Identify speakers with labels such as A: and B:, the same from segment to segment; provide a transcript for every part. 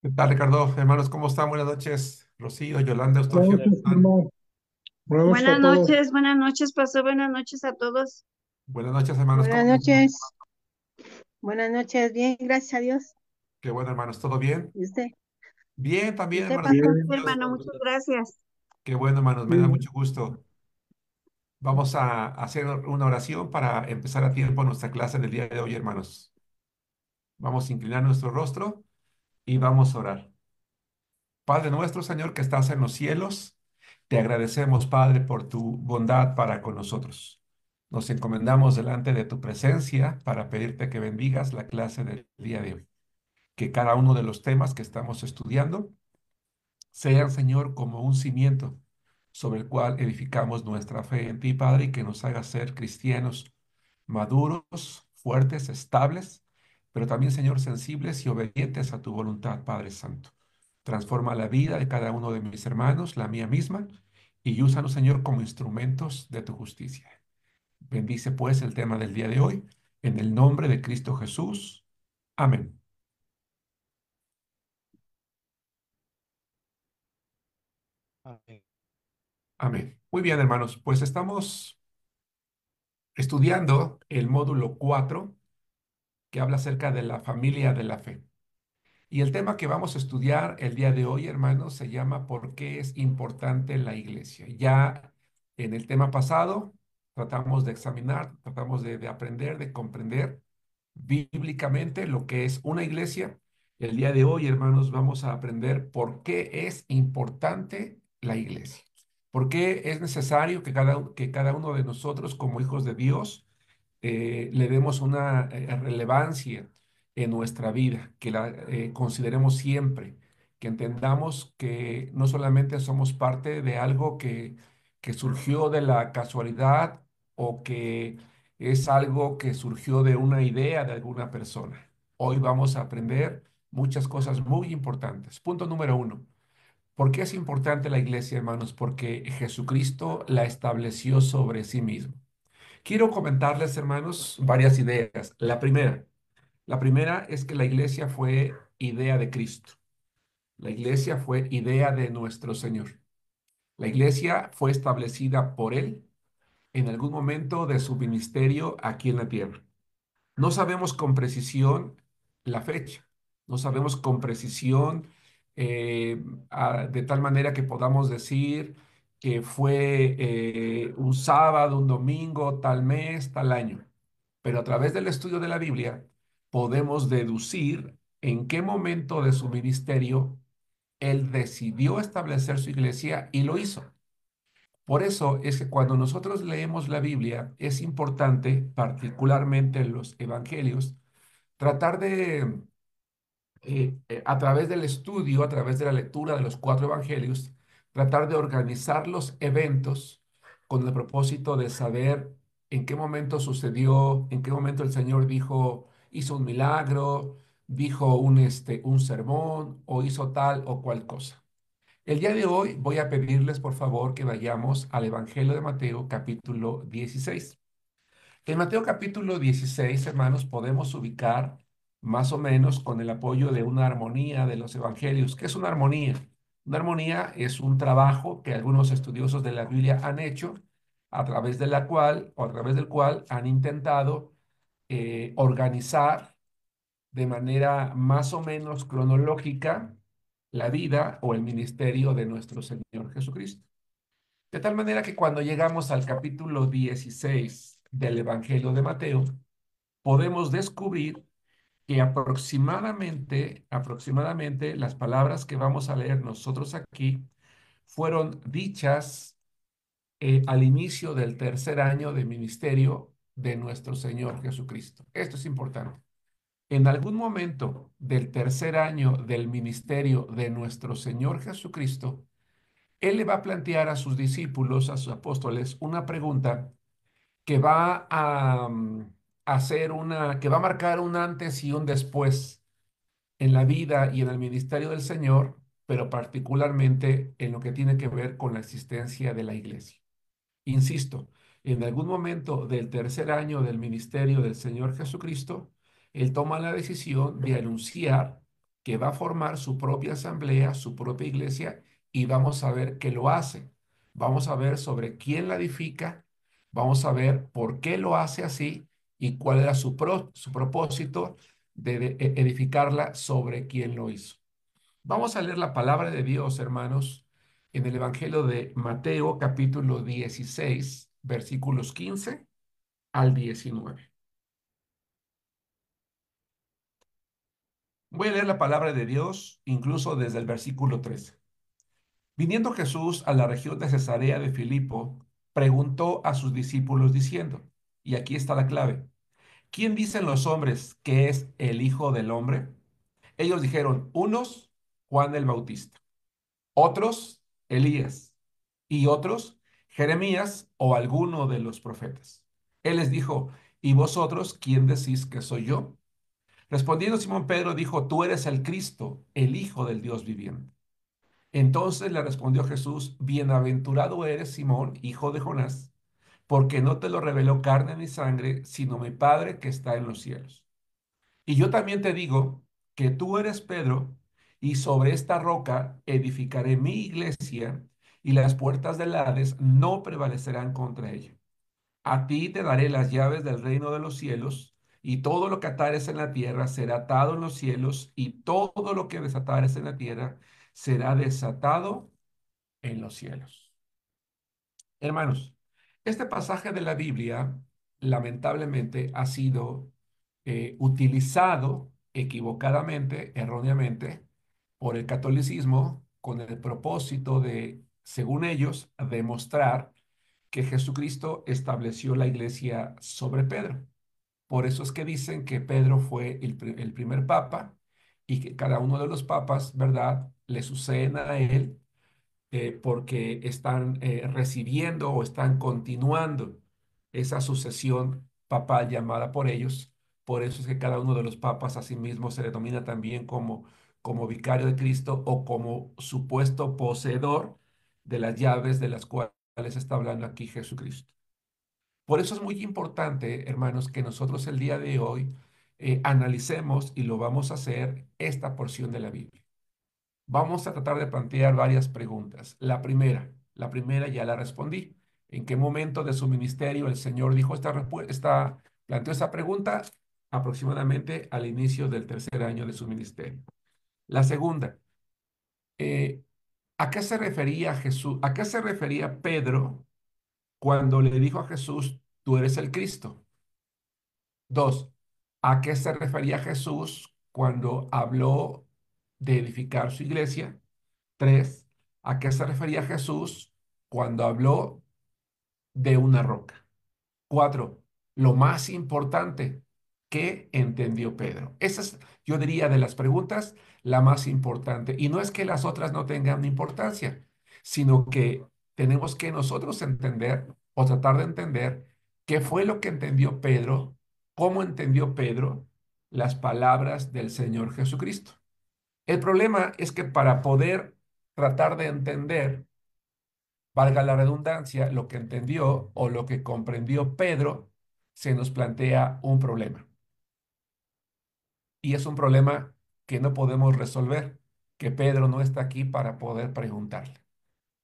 A: ¿Qué tal, Ricardo? Hermanos, ¿cómo están? Buenas noches. Rocío, Yolanda,
B: Buenas
A: Eustogio, ¿cómo
B: noches,
A: están?
B: hermano. Buenas noches a todos.
C: Buenas noches, pastor, buenas noches a todos.
A: Buenas noches, hermanos, ¿cómo
D: Buenas
A: están?
D: noches, buenas noches, bien, gracias a Dios.
A: Qué bueno, hermanos, ¿todo bien?
D: ¿Y usted?
A: Bien,
D: ¿Y
A: también,
D: usted,
A: hermanos.
D: pastor?
C: Sí,
B: Bien,
A: Dios.
C: hermano, muchas gracias.
A: Qué bueno, hermanos, me da
B: bien.
A: mucho gusto. Vamos a hacer una oración para empezar a tiempo nuestra clase del día de hoy, hermanos. Vamos a inclinar nuestro rostro y vamos a orar. Padre nuestro, Señor, que estás en los cielos, te agradecemos, Padre, por tu bondad para con nosotros. Nos encomendamos delante de tu presencia para pedirte que bendigas la clase del día de hoy. Que cada uno de los temas que estamos estudiando sean, Señor, como un cimiento sobre el cual edificamos nuestra fe en ti, Padre, y que nos haga ser cristianos maduros, fuertes, estables, pero también, Señor, sensibles y obedientes a tu voluntad, Padre Santo. Transforma la vida de cada uno de mis hermanos, la mía misma, y úsanos, Señor, como instrumentos de tu justicia. Bendice, pues, el tema del día de hoy, en el nombre de Cristo Jesús. Amén.
E: Amén.
A: Amén. Muy bien, hermanos, pues estamos estudiando el módulo 4 que habla acerca de la familia de la fe. Y el tema que vamos a estudiar el día de hoy, hermanos, se llama ¿Por qué es importante la iglesia? Ya en el tema pasado tratamos de examinar, tratamos de aprender, de comprender bíblicamente lo que es una iglesia. El día de hoy, hermanos, vamos a aprender por qué es importante la iglesia. ¿Por qué es necesario que cada uno de nosotros como hijos de Dios le demos una relevancia en nuestra vida, que la consideremos siempre, que entendamos que no solamente somos parte de algo que surgió de la casualidad o que es algo que surgió de una idea de alguna persona. Hoy vamos a aprender muchas cosas muy importantes. Punto número uno. ¿Por qué es importante la iglesia, hermanos? Porque Jesucristo la estableció sobre sí mismo. Quiero comentarles, hermanos, varias ideas. La primera es que la iglesia fue idea de Cristo. La iglesia fue idea de nuestro Señor. La iglesia fue establecida por Él en algún momento de su ministerio aquí en la tierra. No sabemos con precisión la fecha, no sabemos con precisión de tal manera que podamos decir que fue un sábado, un domingo, tal mes, tal año. Pero a través del estudio de la Biblia podemos deducir en qué momento de su ministerio Él decidió establecer su iglesia y lo hizo. Por eso es que cuando nosotros leemos la Biblia es importante, particularmente en los evangelios, tratar de, a través del estudio, a través de la lectura de los cuatro evangelios, tratar de organizar los eventos con el propósito de saber en qué momento sucedió, en qué momento el Señor dijo, hizo un milagro, dijo un sermón o hizo tal o cual cosa. El día de hoy voy a pedirles, por favor, que vayamos al Evangelio de Mateo, capítulo 16. En Mateo capítulo 16, hermanos, podemos ubicar más o menos con el apoyo de una armonía de los evangelios. ¿Qué es una armonía? Una armonía es un trabajo que algunos estudiosos de la Biblia han hecho a través de la cual o a través del cual han intentado organizar de manera más o menos cronológica la vida o el ministerio de nuestro Señor Jesucristo. De tal manera que cuando llegamos al capítulo 16 del Evangelio de Mateo, podemos descubrir que aproximadamente las palabras que vamos a leer nosotros aquí fueron dichas al inicio del tercer año de ministerio de nuestro Señor Jesucristo. Esto es importante. En algún momento del tercer año del ministerio de nuestro Señor Jesucristo, Él le va a plantear a sus discípulos, a sus apóstoles, una pregunta que va a que va a marcar un antes y un después en la vida y en el ministerio del Señor, pero particularmente en lo que tiene que ver con la existencia de la iglesia. Insisto, en algún momento del tercer año del ministerio del Señor Jesucristo, Él toma la decisión de anunciar que va a formar su propia asamblea, su propia iglesia, y vamos a ver que lo hace. Vamos a ver sobre quién la edifica, vamos a ver por qué lo hace así y cuál era su propósito de edificarla sobre quién lo hizo. Vamos a leer la palabra de Dios, hermanos, en el Evangelio de Mateo, capítulo 16, versículos 15 al 19. Voy a leer la palabra de Dios incluso desde el versículo 13. Viniendo Jesús a la región de Cesarea de Filipo, preguntó a sus discípulos diciendo, y aquí está la clave, ¿quién dicen los hombres que es el Hijo del Hombre? Ellos dijeron, unos, Juan el Bautista, otros, Elías, y otros, Jeremías o alguno de los profetas. Él les dijo, ¿y vosotros quién decís que soy yo? Respondiendo Simón Pedro dijo, tú eres el Cristo, el Hijo del Dios viviente. Entonces le respondió Jesús, bienaventurado eres Simón, hijo de Jonás, porque no te lo reveló carne ni sangre, sino mi Padre que está en los cielos. Y yo también te digo que tú eres Pedro, y sobre esta roca edificaré mi iglesia, y las puertas del Hades no prevalecerán contra ella. A ti te daré las llaves del reino de los cielos, y todo lo que atares en la tierra será atado en los cielos, y todo lo que desatares en la tierra será desatado en los cielos. Hermanos, este pasaje de la Biblia lamentablemente ha sido utilizado equivocadamente, erróneamente, por el catolicismo con el propósito de, según ellos, demostrar que Jesucristo estableció la iglesia sobre Pedro. Por eso es que dicen que Pedro fue el primer papa y que cada uno de los papas, ¿verdad?, le suceden a él porque están recibiendo o están continuando esa sucesión papal llamada por ellos. Por eso es que cada uno de los papas asimismo se denomina también como vicario de Cristo o como supuesto poseedor de las llaves de las cuales está hablando aquí Jesucristo. Por eso es muy importante, hermanos, que nosotros el día de hoy analicemos, y lo vamos a hacer, esta porción de la Biblia. Vamos a tratar de plantear varias preguntas. La primera ya la respondí. ¿En qué momento de su ministerio el Señor dijo planteó esta pregunta? Aproximadamente al inicio del tercer año de su ministerio. La segunda, eh, ¿a qué se refería Jesús? ¿A qué se refería Pedro cuando le dijo a Jesús, tú eres el Cristo? Dos, ¿a qué se refería Jesús cuando habló de edificar su iglesia? Tres, ¿a qué se refería Jesús cuando habló de una roca? Cuatro, lo más importante, ¿qué entendió Pedro? Esa es, yo diría, de las preguntas, la más importante. Y no es que las otras no tengan importancia, sino que tenemos que nosotros entender o tratar de entender qué fue lo que entendió Pedro, cómo entendió Pedro las palabras del Señor Jesucristo. El problema es que para poder tratar de entender, valga la redundancia, lo que entendió o lo que comprendió Pedro, se nos plantea un problema. Y es un problema que no podemos resolver, que Pedro no está aquí para poder preguntarle,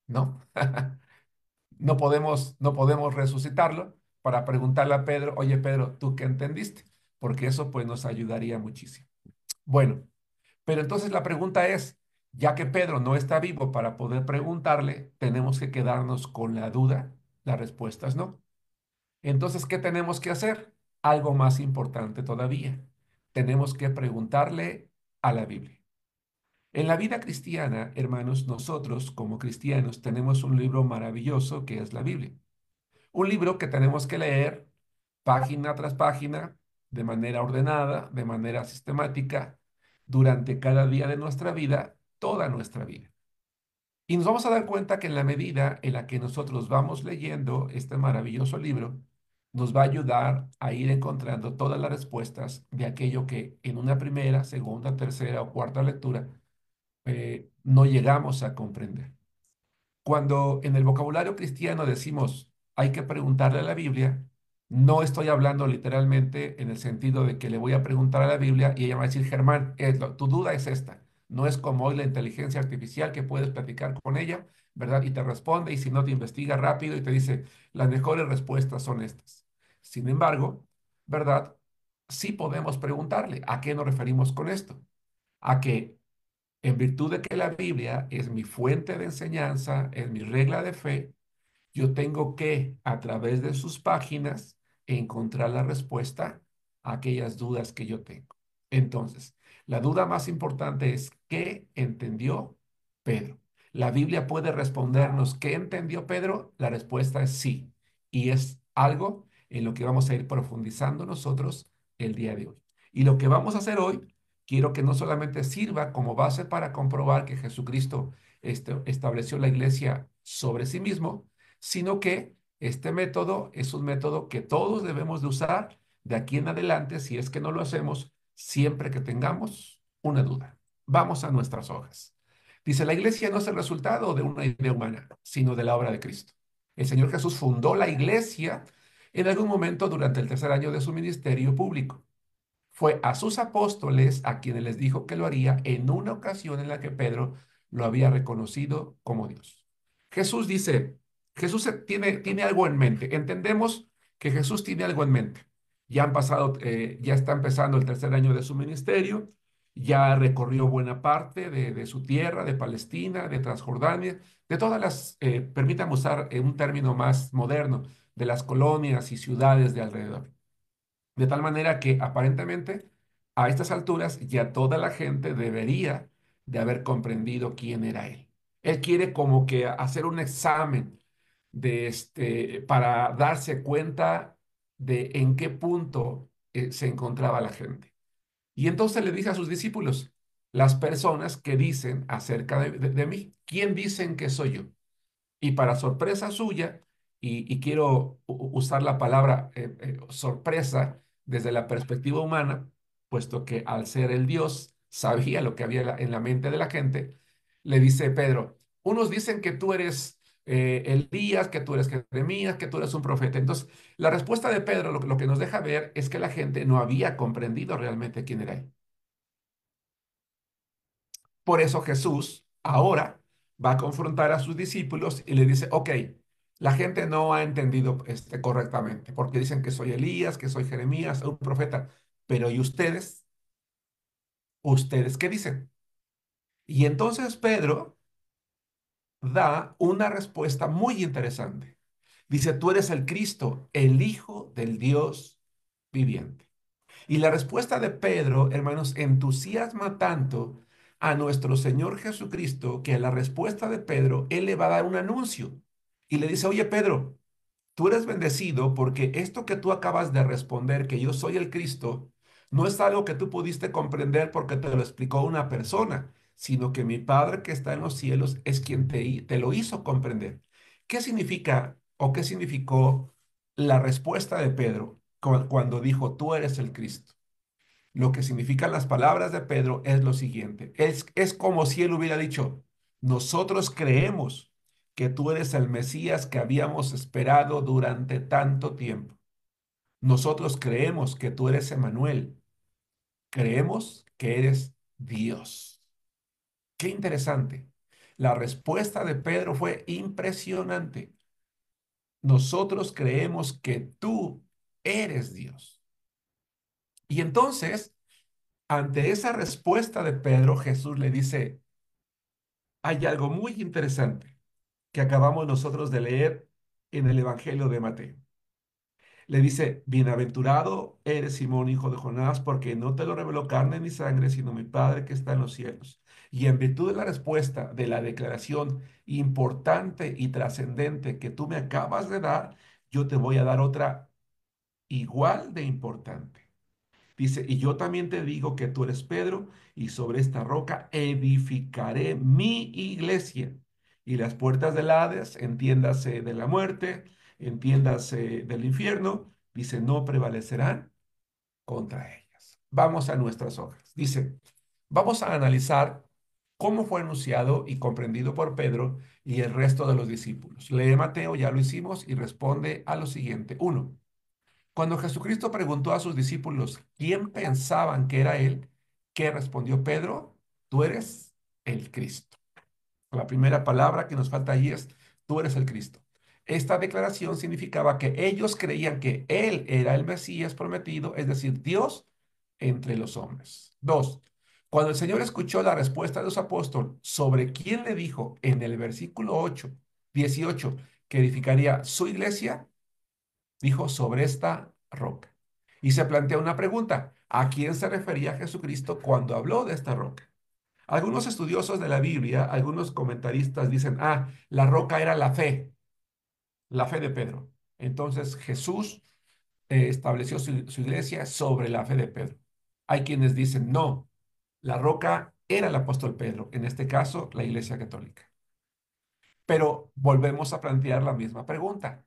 A: ¿no? No podemos resucitarlo para preguntarle a Pedro, oye Pedro, ¿tú qué entendiste? Porque eso pues nos ayudaría muchísimo. Bueno. Pero entonces la pregunta es, ya que Pedro no está vivo para poder preguntarle, tenemos que quedarnos con la duda. La respuesta es no. Entonces, ¿qué tenemos que hacer? Algo más importante todavía. Tenemos que preguntarle a la Biblia. En la vida cristiana, hermanos, nosotros como cristianos tenemos un libro maravilloso que es la Biblia. Un libro que tenemos que leer página tras página, de manera ordenada, de manera sistemática, durante cada día de nuestra vida, toda nuestra vida. Y nos vamos a dar cuenta que en la medida en la que nosotros vamos leyendo este maravilloso libro, nos va a ayudar a ir encontrando todas las respuestas de aquello que en una primera, segunda, tercera o cuarta lectura no llegamos a comprender. Cuando en el vocabulario cristiano decimos hay que preguntarle a la Biblia, no estoy hablando literalmente en el sentido de que le voy a preguntar a la Biblia y ella va a decir, Germán, tu duda es esta. No es como hoy la inteligencia artificial que puedes platicar con ella, ¿verdad? Y te responde y si no te investiga rápido y te dice, las mejores respuestas son estas. Sin embargo, ¿verdad? Sí podemos preguntarle, ¿a qué nos referimos con esto? A que en virtud de que la Biblia es mi fuente de enseñanza, es mi regla de fe, yo tengo que, a través de sus páginas, encontrar la respuesta a aquellas dudas que yo tengo. Entonces, la duda más importante es, ¿qué entendió Pedro? ¿La Biblia puede respondernos qué entendió Pedro? La respuesta es sí. Y es algo en lo que vamos a ir profundizando nosotros el día de hoy. Y lo que vamos a hacer hoy, quiero que no solamente sirva como base para comprobar que Jesucristo estableció la iglesia sobre sí mismo, sino que este método es un método que todos debemos de usar de aquí en adelante, si es que no lo hacemos, siempre que tengamos una duda. Vamos a nuestras hojas. Dice, la iglesia no es el resultado de una idea humana, sino de la obra de Cristo. El Señor Jesús fundó la iglesia en algún momento durante el tercer año de su ministerio público. Fue a sus apóstoles a quienes les dijo que lo haría en una ocasión en la que Pedro lo había reconocido como Dios. Jesús dice, Jesús tiene algo en mente. Entendemos que Jesús tiene algo en mente. Ya está empezando el tercer año de su ministerio, ya recorrió buena parte de su tierra, de Palestina, de Transjordania, de todas las, permítame usar un término más moderno, de las colonias y ciudades de alrededor. De tal manera que aparentemente a estas alturas ya toda la gente debería de haber comprendido quién era él. Él quiere como que hacer un examen para darse cuenta de en qué punto se encontraba la gente. Y entonces le dice a sus discípulos, las personas que dicen acerca de mí, ¿quién dicen que soy yo? Y para sorpresa suya, y quiero usar la palabra sorpresa desde la perspectiva humana, puesto que al ser el Dios sabía lo que había en la mente de la gente, le dice Pedro, unos dicen que tú eres Elías, que tú eres Jeremías, que tú eres un profeta. Entonces, la respuesta de Pedro lo que nos deja ver es que la gente no había comprendido realmente quién era él. Por eso Jesús ahora va a confrontar a sus discípulos y le dice, ok, la gente no ha entendido correctamente, porque dicen que soy Elías, que soy Jeremías, un profeta, pero ¿y ustedes? ¿Ustedes qué dicen? Y entonces Pedro da una respuesta muy interesante. Dice, tú eres el Cristo, el Hijo del Dios viviente. Y la respuesta de Pedro, hermanos, entusiasma tanto a nuestro Señor Jesucristo que a la respuesta de Pedro, Él le va a dar un anuncio y le dice, oye Pedro, tú eres bendecido porque esto que tú acabas de responder, que yo soy el Cristo, no es algo que tú pudiste comprender porque te lo explicó una persona, sino que mi Padre que está en los cielos es quien te lo hizo comprender. ¿Qué significa o qué significó la respuesta de Pedro cuando dijo, tú eres el Cristo? Lo que significan las palabras de Pedro es lo siguiente. Es como si él hubiera dicho, nosotros creemos que tú eres el Mesías que habíamos esperado durante tanto tiempo. Nosotros creemos que tú eres Emanuel. Creemos que eres Dios. Qué interesante. La respuesta de Pedro fue impresionante. Nosotros creemos que tú eres Dios. Y entonces, ante esa respuesta de Pedro, Jesús le dice, hay algo muy interesante que acabamos nosotros de leer en el Evangelio de Mateo. Le dice, bienaventurado eres Simón, hijo de Jonás, porque no te lo reveló carne ni sangre, sino mi Padre que está en los cielos. Y en virtud de la respuesta, de la declaración importante y trascendente que tú me acabas de dar, yo te voy a dar otra igual de importante. Dice, y yo también te digo que tú eres Pedro, y sobre esta roca edificaré mi iglesia. Y las puertas del Hades, entiéndase de la muerte, entiéndase del infierno, dice, no prevalecerán contra ellas. Vamos a nuestras hojas. Dice, vamos a analizar cómo fue anunciado y comprendido por Pedro y el resto de los discípulos. Lee Mateo, ya lo hicimos, y responde a lo siguiente. Uno, cuando Jesucristo preguntó a sus discípulos quién pensaban que era él, ¿qué respondió Pedro? tú eres el Cristo. La primera palabra que nos falta allí es, tú eres el Cristo. Esta declaración significaba que ellos creían que Él era el Mesías prometido, es decir, Dios entre los hombres. Dos, cuando el Señor escuchó la respuesta de los apóstoles sobre quién le dijo en el versículo 18, que edificaría su iglesia, dijo sobre esta roca. Y se plantea una pregunta, ¿a quién se refería Jesucristo cuando habló de esta roca? Algunos estudiosos de la Biblia, algunos comentaristas dicen, la roca era la fe de Pedro. Entonces Jesús estableció su iglesia sobre la fe de Pedro. Hay quienes dicen, no, la roca era el apóstol Pedro, en este caso la iglesia católica. Pero volvemos a plantear la misma pregunta.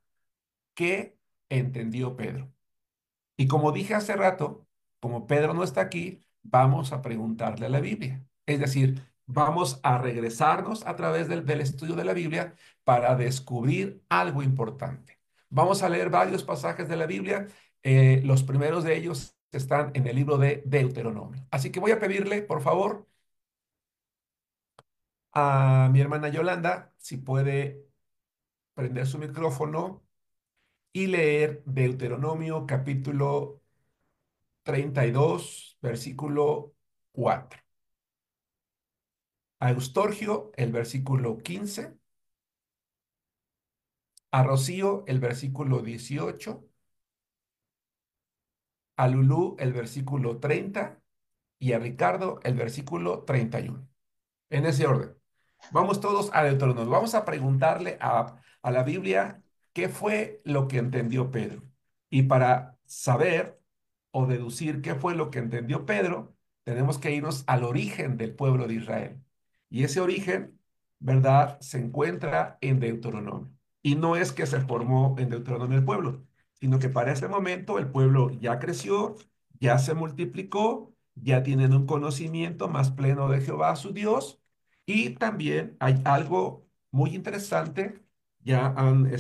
A: ¿Qué entendió Pedro? Y como dije hace rato, como Pedro no está aquí, vamos a preguntarle a la Biblia. Es decir, vamos a regresarnos a través del estudio de la Biblia para descubrir algo importante. Vamos a leer varios pasajes de la Biblia. Los primeros de ellos están en el libro de Deuteronomio. Así que voy a pedirle, por favor, a mi hermana Yolanda, si puede prender su micrófono y leer Deuteronomio capítulo 32, versículo 4. A Eustorgio, el versículo 15. A Rocío, el versículo 18. A Lulú, el versículo 30. Y a Ricardo, el versículo 31. En ese orden. Vamos todos a Deuteronomio. Vamos a preguntarle a la Biblia qué fue lo que entendió Pedro. Y para saber o deducir qué fue lo que entendió Pedro, tenemos que irnos al origen del pueblo de Israel. Y ese origen, ¿verdad?, se encuentra en Deuteronomio. Y no es que se formó en Deuteronomio el pueblo, sino que para ese momento el pueblo ya creció, ya se multiplicó, ya tienen un conocimiento más pleno de Jehová su Dios. Y también hay algo muy interesante, ya han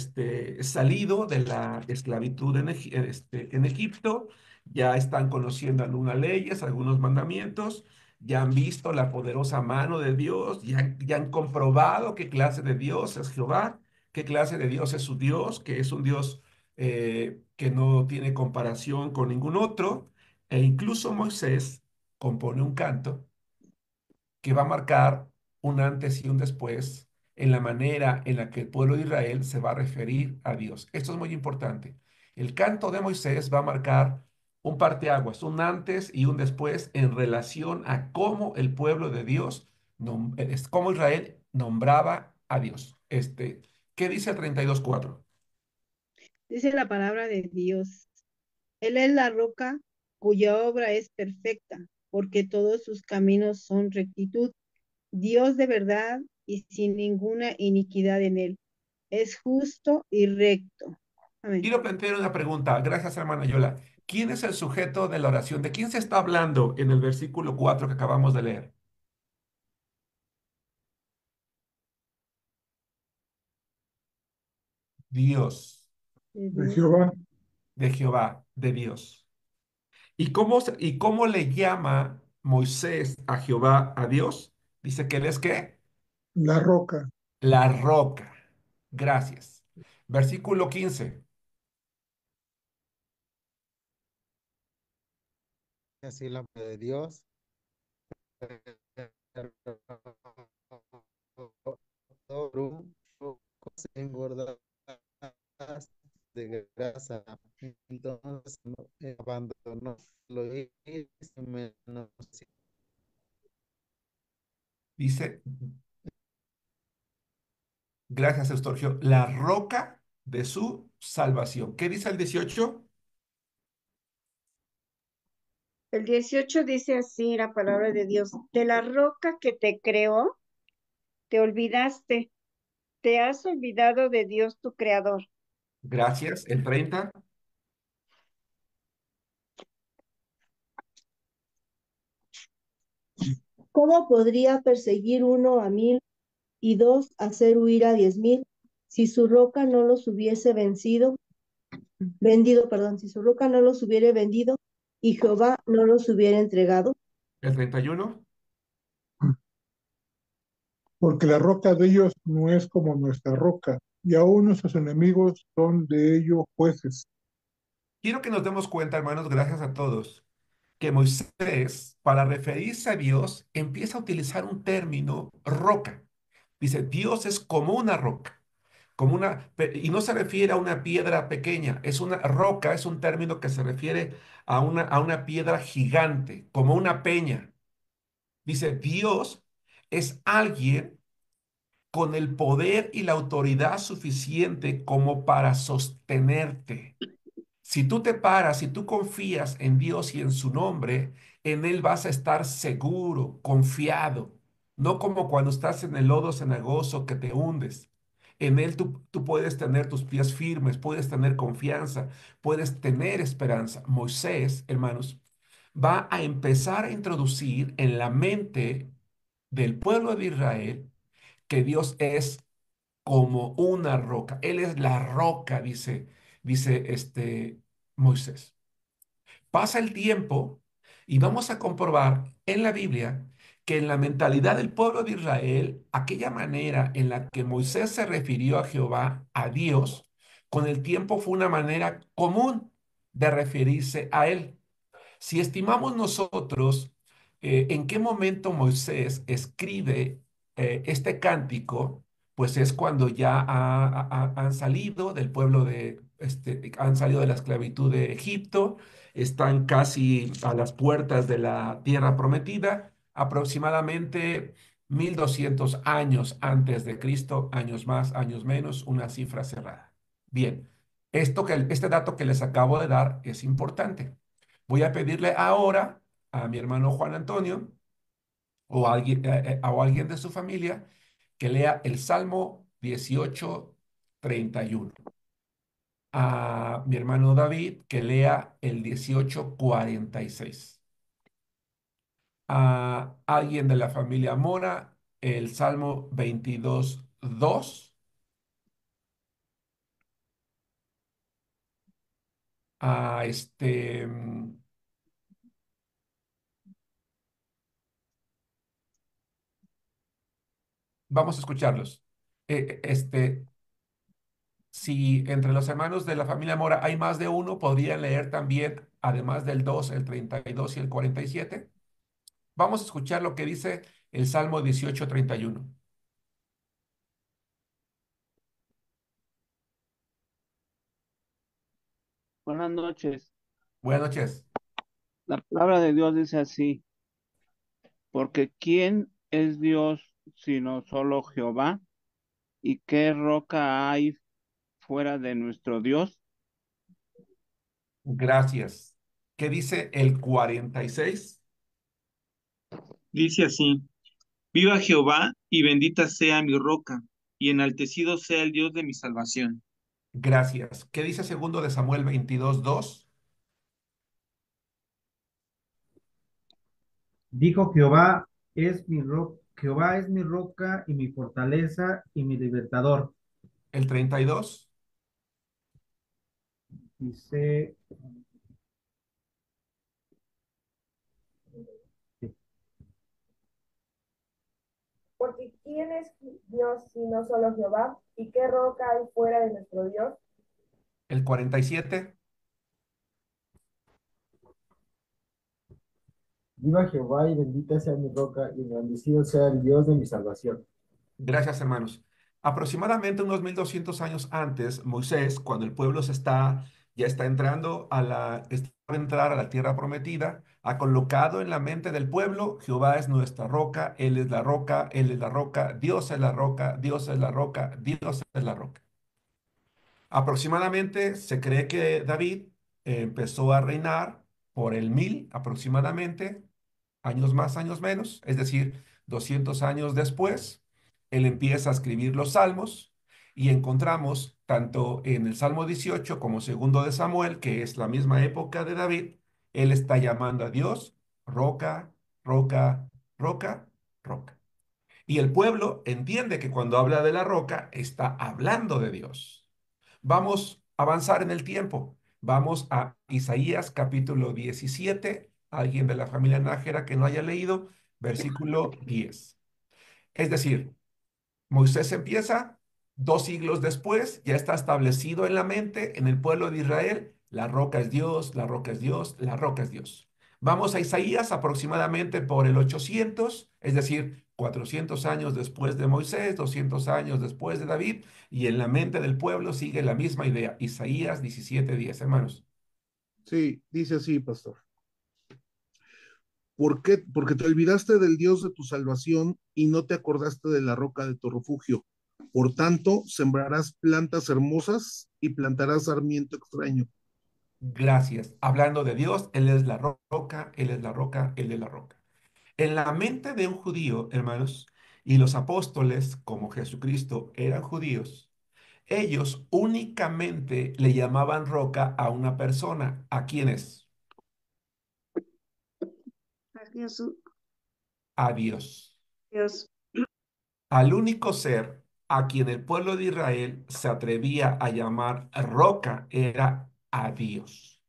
A: salido de la esclavitud en Egipto, ya están conociendo algunas leyes, algunos mandamientos, ya han visto la poderosa mano de Dios, ya han comprobado qué clase de Dios es Jehová, qué clase de Dios es su Dios, que es un Dios que no tiene comparación con ningún otro, e incluso Moisés compone un canto que va a marcar un antes y un después en la manera en la que el pueblo de Israel se va a referir a Dios. Esto es muy importante. El canto de Moisés va a marcar un parteaguas, un antes y un después en relación a cómo el pueblo de Dios, cómo Israel nombraba a Dios. ¿Qué dice el 32:4?
D: Dice la palabra de Dios. Él es la roca cuya obra es perfecta, porque todos sus caminos son rectitud. Dios de verdad y sin ninguna iniquidad en él. Es justo y recto. Amén.
A: Quiero plantear una pregunta. Gracias, hermana Yola. ¿Quién es el sujeto de la oración? ¿De quién se está hablando en el versículo 4 que acabamos de leer? Dios,
B: de Jehová.
A: de Jehová, de Dios. ¿Y cómo le llama Moisés a Jehová, a Dios? Dice que él es ¿qué?
B: La roca.
A: La roca. Gracias. Versículo 15.
E: Así la palabra de Dios. Engordadas de grasa. Entonces abandonó lo hizo menos.
A: Dice, gracias, Eustorgio, la roca de su salvación. ¿Qué dice el 18?
C: El 18 dice así la palabra de Dios. De la roca que te creó, te olvidaste. Te has olvidado de Dios tu creador.
A: Gracias. El 30.
F: ¿Cómo podría perseguir uno a 1000 y dos hacer huir a 10,000 si su roca no los hubiese vendido, perdón, si su roca no los hubiere vendido y Jehová no los hubiera entregado?
A: El 31.
B: porque la roca de ellos no es como nuestra roca, y aún nuestros enemigos son de ellos jueces.
A: Quiero que nos demos cuenta, hermanos, gracias a todos, que Moisés, para referirse a Dios, empieza a utilizar un término roca. Dice, Dios es como una roca, y no se refiere a una piedra pequeña, es una roca, es un término que se refiere a una piedra gigante, como una peña. Dice, Dios es alguien con el poder y la autoridad suficiente como para sostenerte. Si tú te paras, si tú confías en Dios y en su nombre, en Él vas a estar seguro, confiado, no como cuando estás en el lodo cenagoso que te hundes. En Él tú puedes tener tus pies firmes, puedes tener confianza, puedes tener esperanza. Moisés, hermanos, va a empezar a introducir en la mente del pueblo de Israel que Dios es como una roca. Él es la roca, dice Moisés. Pasa el tiempo y vamos a comprobar en la Biblia que en la mentalidad del pueblo de Israel, aquella manera en la que Moisés se refirió a Jehová, a Dios, con el tiempo fue una manera común de referirse a él. Si estimamos nosotros en qué momento Moisés escribe este cántico, pues es cuando ya han salido del pueblo han salido de la esclavitud de Egipto, están casi a las puertas de la tierra prometida, aproximadamente 1200 años antes de Cristo, años más, años menos, una cifra cerrada. Bien, este dato que les acabo de dar es importante. Voy a pedirle ahora a mi hermano Juan Antonio o alguien de su familia que lea el Salmo 18:31. A mi hermano David que lea el 18:46. A alguien de la familia Mora el Salmo 22:2. A vamos a escucharlos. Si entre los hermanos de la familia Mora hay más de uno, podrían leer también, además del 2, el 32 y el 47. Vamos a escuchar lo que dice el Salmo 18:31.
G: Buenas noches.
A: Buenas noches.
G: La palabra de Dios dice así, porque ¿quién es Dios sino solo Jehová? ¿Y qué roca hay fuera de nuestro Dios?
A: Gracias. ¿Qué dice el 46?
H: Dice así, viva Jehová y bendita sea mi roca, y enaltecido sea el Dios de mi salvación.
A: Gracias. ¿Qué dice segundo de Samuel 22:2?
I: Dijo Jehová es mi roca y mi fortaleza y mi libertador.
A: El 32.
I: Dice,
J: Porque ¿quién es Dios sino solo Jehová? ¿Y qué roca hay fuera de nuestro Dios?
A: El 47.
K: Viva Jehová y bendita sea mi roca y engrandecido sea el Dios de mi salvación.
A: Gracias, hermanos. Aproximadamente unos 1200 años antes, Moisés, cuando el pueblo ya está entrando está por entrar a la tierra prometida, ha colocado en la mente del pueblo, Jehová es nuestra roca, Él es la roca, Él es la roca, Dios es la roca, Dios es la roca, Dios es la roca. Aproximadamente se cree que David empezó a reinar por el 1000 aproximadamente, años más, años menos, es decir, 200 años después, él empieza a escribir los salmos y encontramos tanto en el Salmo 18 como segundo de Samuel, que es la misma época de David, él está llamando a Dios roca, roca, roca, roca. Y el pueblo entiende que cuando habla de la roca está hablando de Dios. Vamos a avanzar en el tiempo. Vamos a Isaías capítulo 17. Alguien de la familia Nájera que no haya leído, versículo 10. Es decir, Moisés empieza, 2 siglos después, ya está establecido en la mente, en el pueblo de Israel, la roca es Dios, la roca es Dios, la roca es Dios. Vamos a Isaías aproximadamente por el 800, es decir, 400 años después de Moisés, 200 años después de David, y en la mente del pueblo sigue la misma idea. Isaías 17:10, hermanos.
L: Sí, dice así, pastor. ¿Por qué? Porque te olvidaste del Dios de tu salvación y no te acordaste de la roca de tu refugio. Por tanto, sembrarás plantas hermosas y plantarás sarmiento extraño.
A: Gracias. Hablando de Dios, Él es la roca, Él es la roca, Él es la roca. En la mente de un judío, hermanos, y los apóstoles, como Jesucristo, eran judíos, ellos únicamente le llamaban roca a una persona. ¿A quién es?
C: Dios,
A: A Dios.
C: Dios.
A: Al único ser a quien el pueblo de Israel se atrevía a llamar roca era a Dios.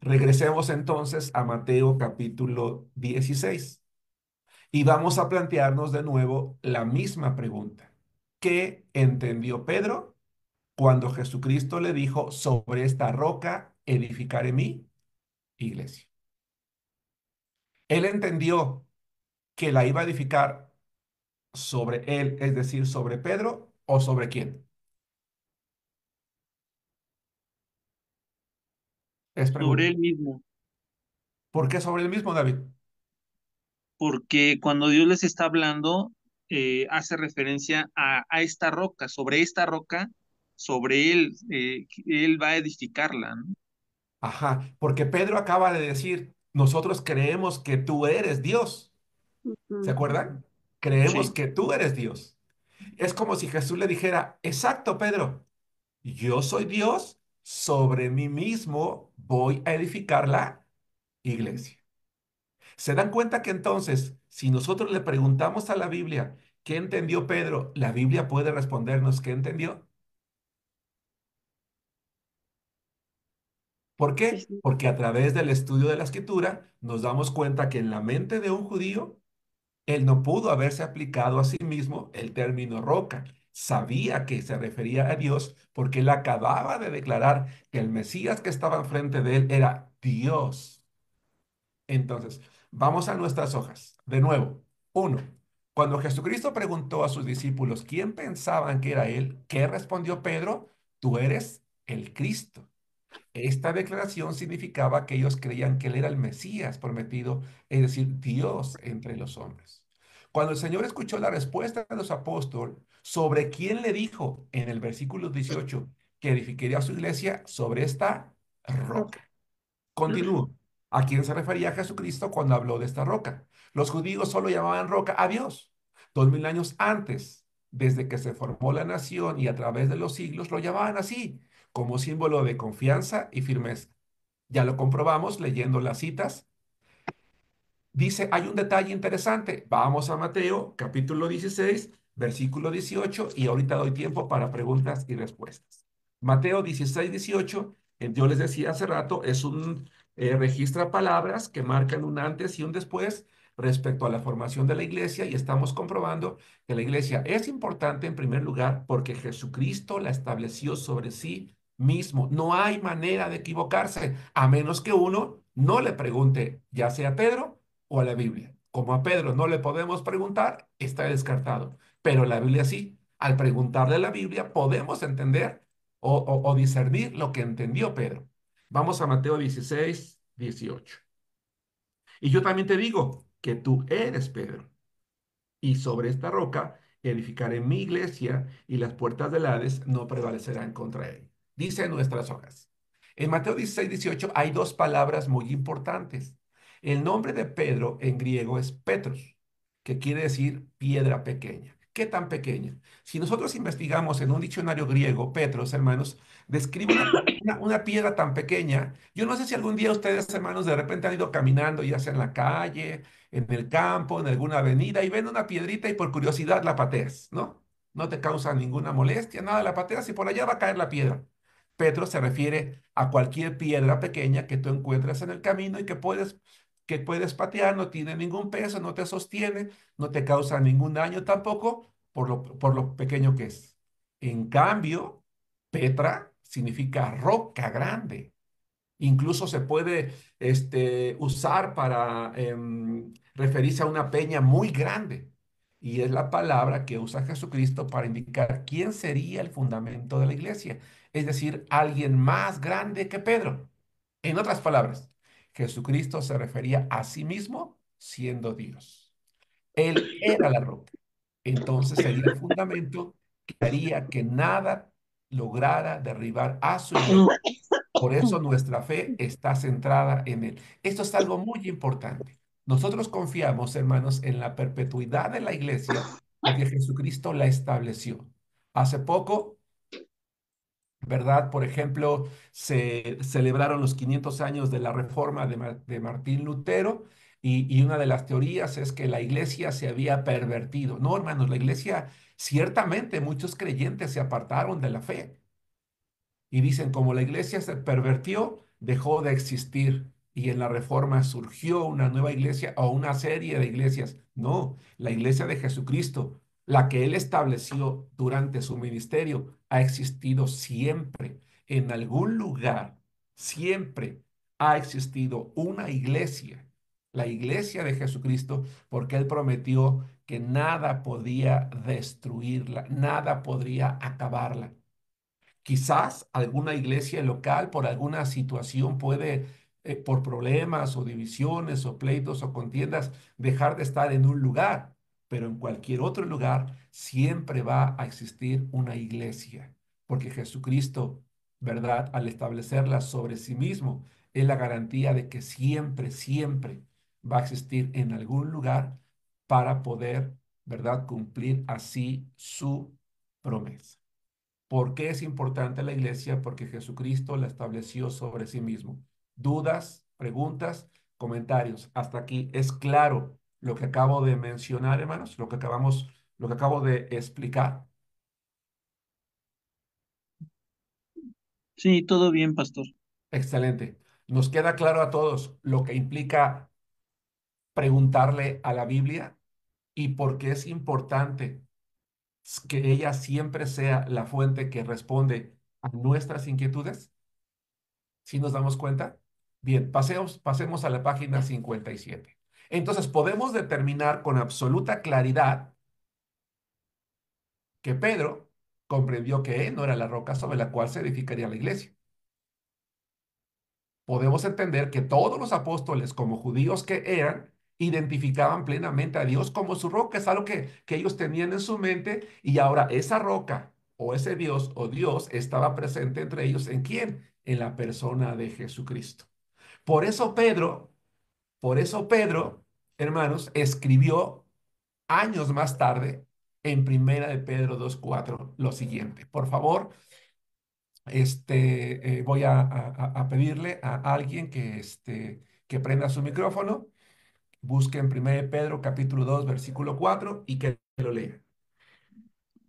A: Regresemos entonces a Mateo capítulo 16 y vamos a plantearnos de nuevo la misma pregunta. ¿Qué entendió Pedro cuando Jesucristo le dijo, sobre esta roca edificaré mi iglesia? Él entendió que la iba a edificar sobre él, es decir, sobre Pedro, ¿o sobre quién? Es
H: Sobre
A: pregunta.
H: él mismo,
A: ¿Por qué sobre él mismo, David?
H: porque cuando Dios les está hablando, hace referencia a esta roca, sobre él va a edificarla, ¿no?
A: Ajá, porque Pedro acaba de decir, nosotros creemos que tú eres Dios. ¿Se acuerdan? Creemos
H: Sí.
A: que tú eres Dios. Es como si Jesús le dijera, exacto, Pedro, yo soy Dios, sobre mí mismo voy a edificar la iglesia. ¿Se dan cuenta que entonces, si nosotros le preguntamos a la Biblia, ¿qué entendió Pedro? La Biblia puede respondernos qué entendió. ¿Por
C: Sí,
A: qué?
C: sí.
A: Porque a través del estudio de la escritura nos damos cuenta que en la mente de un judío, él no pudo haberse aplicado a sí mismo el término roca. Sabía que se refería a Dios porque él acababa de declarar que el Mesías que estaba enfrente de él era Dios. Entonces, vamos a nuestras hojas. De nuevo, uno, cuando Jesucristo preguntó a sus discípulos quién pensaban que era él, ¿qué respondió Pedro? Tú eres el Cristo. Esta declaración significaba que ellos creían que él era el Mesías prometido, es decir, Dios entre los hombres. Cuando el Señor escuchó la respuesta de los apóstoles sobre quién le dijo en el versículo 18 que edificaría su iglesia sobre esta roca. Continúo. ¿A quién se refería Jesucristo cuando habló de esta roca? Los judíos solo llamaban roca a Dios. 2000 años antes, desde que se formó la nación y a través de los siglos, lo llamaban así, como símbolo de confianza y firmeza. Ya lo comprobamos leyendo las citas. Dice, hay un detalle interesante. Vamos a Mateo, capítulo 16, versículo 18, y ahorita doy tiempo para preguntas y respuestas. Mateo 16, 18, yo les decía hace rato, es registra palabras que marcan un antes y un después respecto a la formación de la iglesia, y estamos comprobando que la iglesia es importante en primer lugar porque Jesucristo la estableció sobre sí mismo. No hay manera de equivocarse, a menos que uno no le pregunte, ya sea a Pedro o a la Biblia. Como a Pedro no le podemos preguntar, está descartado. Pero la Biblia sí. Al preguntarle a la Biblia podemos entender o discernir lo que entendió Pedro. Vamos a Mateo 16, 18. Y yo también te digo que tú eres Pedro, y sobre esta roca edificaré mi iglesia, y las puertas del Hades no prevalecerán contra él. Dice en nuestras hojas. En Mateo 16, 18 hay dos palabras muy importantes. El nombre de Pedro en griego es Petros, que quiere decir piedra pequeña. ¿Qué tan pequeña? Si nosotros investigamos en un diccionario griego, Petros, hermanos, describe una piedra tan pequeña. Yo no sé si algún día ustedes, hermanos, de repente han ido caminando, ya sea en la calle, en el campo, en alguna avenida, y ven una piedrita y por curiosidad la pateas, ¿no? No te causa ninguna molestia, nada, la pateas y por allá va a caer la piedra. Petro se refiere a cualquier piedra pequeña que tú encuentres en el camino y que puedes patear, no tiene ningún peso, no te sostiene, no te causa ningún daño tampoco, por lo pequeño que es. En cambio, Petra significa roca grande. Incluso se puede usar para referirse a una peña muy grande. Y es la palabra que usa Jesucristo para indicar quién sería el fundamento de la iglesia. Es decir, alguien más grande que Pedro. En otras palabras, Jesucristo se refería a sí mismo siendo Dios. Él era la roca. Entonces sería el fundamento que haría que nada lograra derribar a su iglesia. Por eso nuestra fe está centrada en Él. Esto es algo muy importante. Nosotros confiamos, hermanos, en la perpetuidad de la iglesia porque Jesucristo la estableció. Hace poco, ¿verdad? Por ejemplo, se celebraron los 500 años de la reforma de Martín Lutero y una de las teorías es que la iglesia se había pervertido. No, hermanos, la iglesia, ciertamente muchos creyentes se apartaron de la fe. Y dicen, como la iglesia se pervertió, dejó de existir. Y en la reforma surgió una nueva iglesia o una serie de iglesias. No, la iglesia de Jesucristo, la que él estableció durante su ministerio, ha existido siempre. En algún lugar, siempre ha existido una iglesia, la iglesia de Jesucristo, porque él prometió que nada podía destruirla, nada podría acabarla. Quizás alguna iglesia local por alguna situación puede, por problemas o divisiones o pleitos o contiendas, dejar de estar en un lugar, pero en cualquier otro lugar siempre va a existir una iglesia, porque Jesucristo, ¿verdad? Al establecerla sobre sí mismo, es la garantía de que siempre, siempre va a existir en algún lugar para poder, ¿verdad? Cumplir así su promesa. ¿Por qué es importante la iglesia? Porque Jesucristo la estableció sobre sí mismo. ¿Dudas, preguntas, comentarios? Hasta aquí es claro lo que acabo de mencionar, hermanos, lo que acabo de explicar.
H: Sí, todo bien, pastor.
A: Excelente. Nos queda claro a todos lo que implica preguntarle a la Biblia y por qué es importante que ella siempre sea la fuente que responde a nuestras inquietudes. ¿Sí nos damos cuenta? Bien, pasemos a la página 57. Entonces, podemos determinar con absoluta claridad que Pedro comprendió que él no era la roca sobre la cual se edificaría la iglesia. Podemos entender que todos los apóstoles, como judíos que eran, identificaban plenamente a Dios como su roca. Es algo que ellos tenían en su mente y ahora esa roca o ese Dios o Dios estaba presente entre ellos. ¿En quién? En la persona de Jesucristo. Por eso Pedro, por eso Pedro, hermanos, escribió años más tarde en Primera de Pedro 2:4 lo siguiente. Por favor, voy a pedirle a alguien que prenda su micrófono, busque en Primera de Pedro capítulo 2 versículo 4 y que lo lea.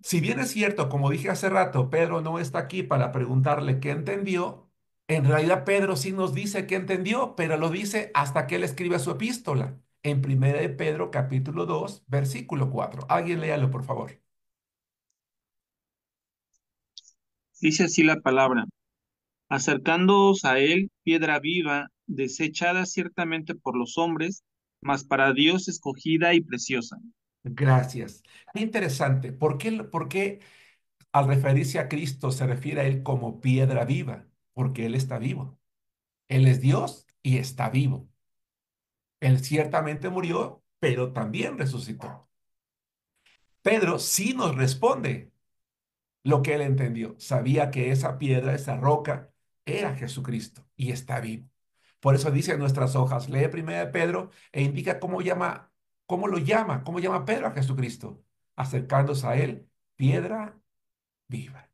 A: Si bien es cierto, como dije hace rato, Pedro no está aquí para preguntarle qué entendió, en realidad Pedro sí nos dice qué entendió, pero lo dice hasta que él escribe su epístola, en Primera de Pedro capítulo 2 versículo 4. Alguien léalo, por favor.
H: Dice así la palabra: acercándoos a él, piedra viva, desechada ciertamente por los hombres, mas para Dios escogida y preciosa.
A: Gracias. Qué interesante. Por qué al referirse a Cristo se refiere a él como piedra viva? Porque él está vivo. Él es Dios y está vivo. Él ciertamente murió, pero también resucitó. Pedro sí nos responde lo que él entendió. Sabía que esa piedra, esa roca, era Jesucristo y está vivo. Por eso dice en nuestras hojas, lee primero de Pedro e indica cómo llama Pedro a Jesucristo, acercándose a él, piedra viva.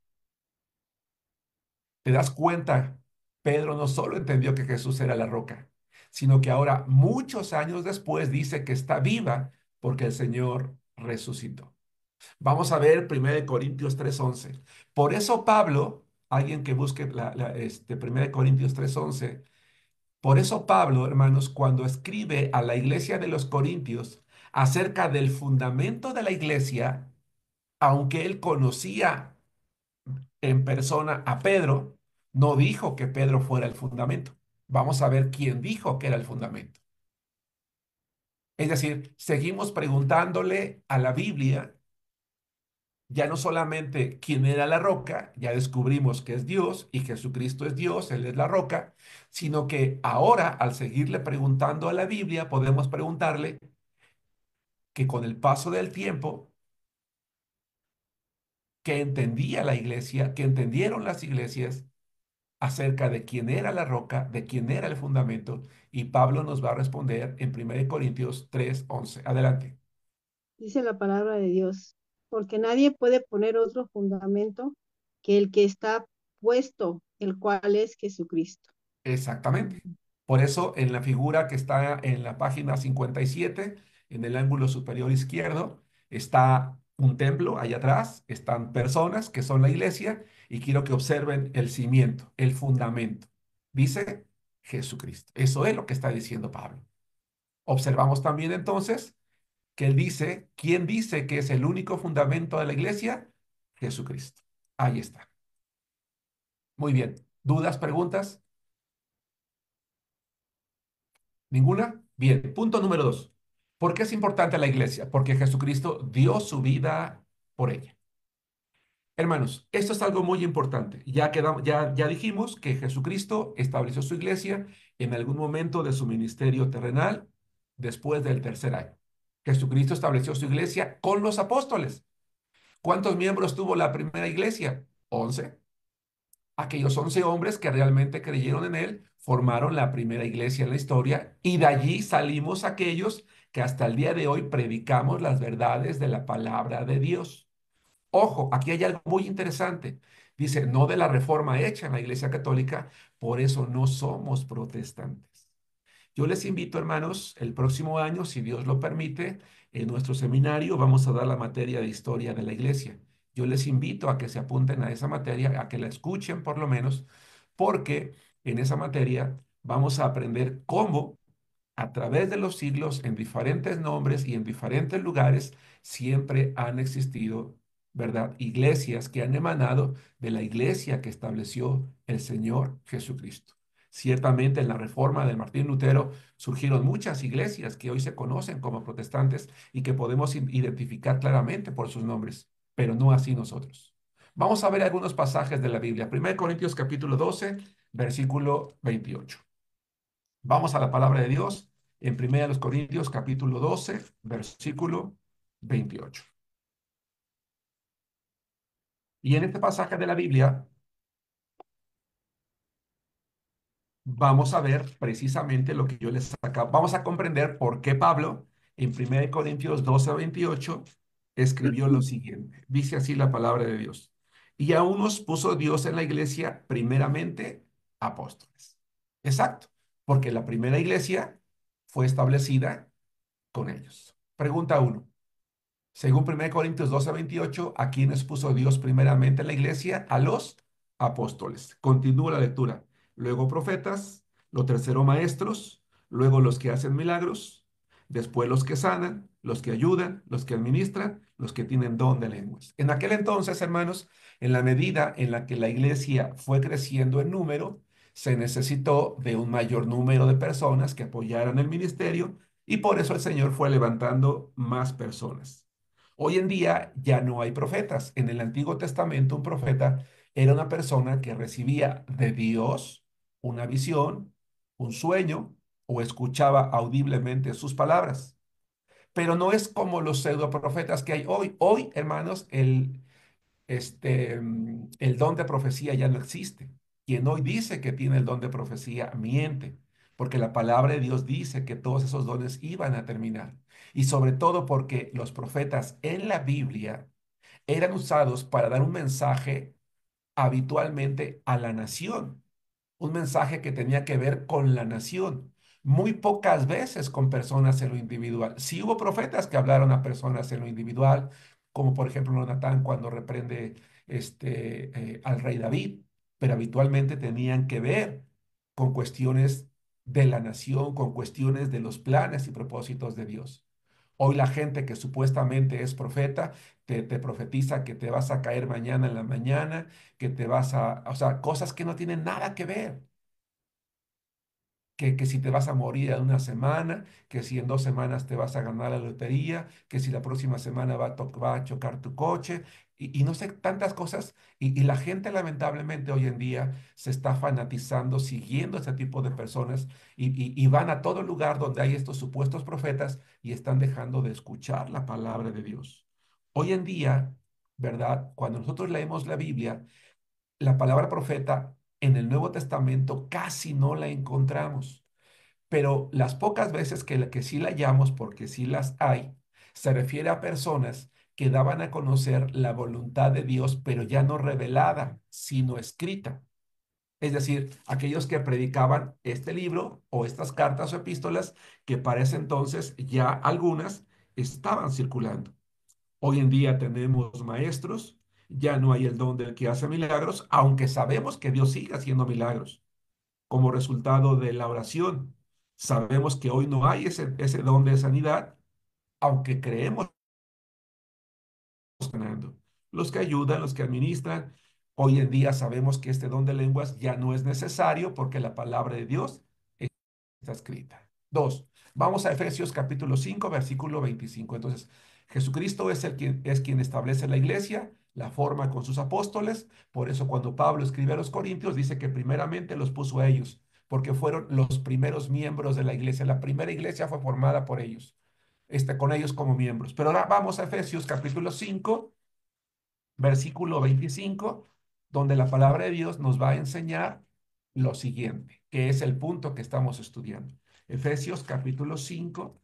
A: ¿Te das cuenta? Pedro no solo entendió que Jesús era la roca, sino que ahora, muchos años después, dice que está viva porque el Señor resucitó. Vamos a ver 1 Corintios 3:11. Por eso Pablo, alguien que busque 1 Corintios 3:11, por eso Pablo, hermanos, cuando escribe a la iglesia de los Corintios acerca del fundamento de la iglesia, Aunque él conocía en persona a Pedro, no dijo que Pedro fuera el fundamento. Vamos a ver quién dijo que era el fundamento. Es decir, seguimos preguntándole a la Biblia ya no solamente quién era la roca, ya descubrimos que es Dios y Jesucristo es Dios, Él es la roca, sino que ahora al seguirle preguntando a la Biblia, podemos preguntarle que con el paso del tiempo, que entendía la iglesia, que entendieron las iglesias acerca de quién era la roca, de quién era el fundamento, y Pablo nos va a responder en 1 Corintios 3:11. Adelante.
D: Dice la palabra de Dios, porque nadie puede poner otro fundamento que el que está puesto, el cual es Jesucristo.
A: Exactamente. Por eso en la figura que está en la página 57, en el ángulo superior izquierdo, está un templo, allá atrás están personas que son la iglesia y quiero que observen el cimiento, el fundamento. Dice Jesucristo. Eso es lo que está diciendo Pablo. Observamos también entonces que él dice, ¿quién dice que es el único fundamento de la iglesia? Jesucristo. Ahí está. Muy bien. ¿Dudas, preguntas? ¿Ninguna? Bien, punto número 2. ¿Por qué es importante la iglesia? Porque Jesucristo dio su vida por ella. Hermanos, esto es algo muy importante. Ya dijimos que Jesucristo estableció su iglesia en algún momento de su ministerio terrenal, después del tercer año. Jesucristo estableció su iglesia con los apóstoles. ¿Cuántos miembros tuvo la primera iglesia? 11. Aquellos 11 hombres que realmente creyeron en él formaron la primera iglesia en la historia y de allí salimos aquellos que hasta el día de hoy predicamos las verdades de la palabra de Dios. Ojo, aquí hay algo muy interesante. Dice, no de la reforma hecha en la Iglesia Católica, por eso no somos protestantes. Yo les invito, hermanos, el próximo año, si Dios lo permite, en nuestro seminario vamos a dar la materia de historia de la iglesia. Yo les invito a que se apunten a esa materia, a que la escuchen por lo menos, porque en esa materia vamos a aprender cómo a través de los siglos, en diferentes nombres y en diferentes lugares, siempre han existido, ¿verdad? Iglesias que han emanado de la iglesia que estableció el Señor Jesucristo. Ciertamente en la reforma de Martín Lutero surgieron muchas iglesias que hoy se conocen como protestantes y que podemos identificar claramente por sus nombres, pero no así nosotros. Vamos a ver algunos pasajes de la Biblia. 1 Corintios capítulo 12, versículo 28. Vamos a la palabra de Dios en 1 Corintios capítulo 12, versículo 28. Y en este pasaje de la Biblia vamos a ver precisamente lo que yo les acabo. Vamos a comprender por qué Pablo en 1 Corintios 12, 28 escribió lo siguiente. Dice así la palabra de Dios. Y a unos puso Dios en la iglesia primeramente apóstoles. Exacto, porque la primera iglesia fue establecida con ellos. Pregunta 1. Según 1 Corintios 12, 28, ¿a quiénes puso Dios primeramente en la iglesia? A los apóstoles. Continúa la lectura. Luego profetas, lo tercero maestros, luego los que hacen milagros, después los que sanan, los que ayudan, los que administran, los que tienen don de lenguas. En aquel entonces, hermanos, en la medida en la que la iglesia fue creciendo en número, se necesitó de un mayor número de personas que apoyaran el ministerio y por eso el Señor fue levantando más personas. Hoy en día ya no hay profetas. En el Antiguo Testamento un profeta era una persona que recibía de Dios una visión, un sueño o escuchaba audiblemente sus palabras. Pero no es como los pseudoprofetas que hay hoy. Hoy, hermanos, el don de profecía ya no existe. Quien hoy dice que tiene el don de profecía miente, porque la palabra de Dios dice que todos esos dones iban a terminar. Y sobre todo porque los profetas en la Biblia eran usados para dar un mensaje habitualmente a la nación, un mensaje que tenía que ver con la nación. Muy pocas veces con personas en lo individual. Sí hubo profetas que hablaron a personas en lo individual, como por ejemplo Natán cuando reprende al rey David, pero habitualmente tenían que ver con cuestiones de la nación, con cuestiones de los planes y propósitos de Dios. Hoy la gente que supuestamente es profeta te profetiza que te vas a caer mañana en la mañana, que te vas o sea, cosas que no tienen nada que ver. Que si te vas a morir en una semana, que si en 2 semanas te vas a ganar la lotería, que si la próxima semana va a chocar tu coche, y no sé, tantas cosas. Y la gente lamentablemente hoy en día se está fanatizando, siguiendo este tipo de personas, y van a todo lugar donde hay estos supuestos profetas y están dejando de escuchar la palabra de Dios. Hoy en día, ¿verdad? Cuando nosotros leemos la Biblia, la palabra profeta en el Nuevo Testamento casi no la encontramos, pero las pocas veces que sí la hallamos, porque sí las hay, se refiere a personas que daban a conocer la voluntad de Dios, pero ya no revelada, sino escrita. Es decir, aquellos que predicaban este libro o estas cartas o epístolas que para ese entonces ya algunas estaban circulando. Hoy en día tenemos maestros, ya no hay el don del que hace milagros, aunque sabemos que Dios sigue haciendo milagros como resultado de la oración. Sabemos que hoy no hay ese don de sanidad, aunque creemos sanando. Los que ayudan, los que administran, hoy en día sabemos que este don de lenguas ya no es necesario porque la palabra de Dios está escrita. Dos, vamos a Efesios capítulo 5, versículo 25. Entonces, Jesucristo es quien establece la iglesia, la forma con sus apóstoles. Por eso cuando Pablo escribe a los Corintios, dice que primeramente los puso a ellos, porque fueron los primeros miembros de la iglesia. La primera iglesia fue formada por ellos, con ellos como miembros. Pero ahora vamos a Efesios capítulo 5, versículo 25, donde la palabra de Dios nos va a enseñar lo siguiente, que es el punto que estamos estudiando. Efesios capítulo 5,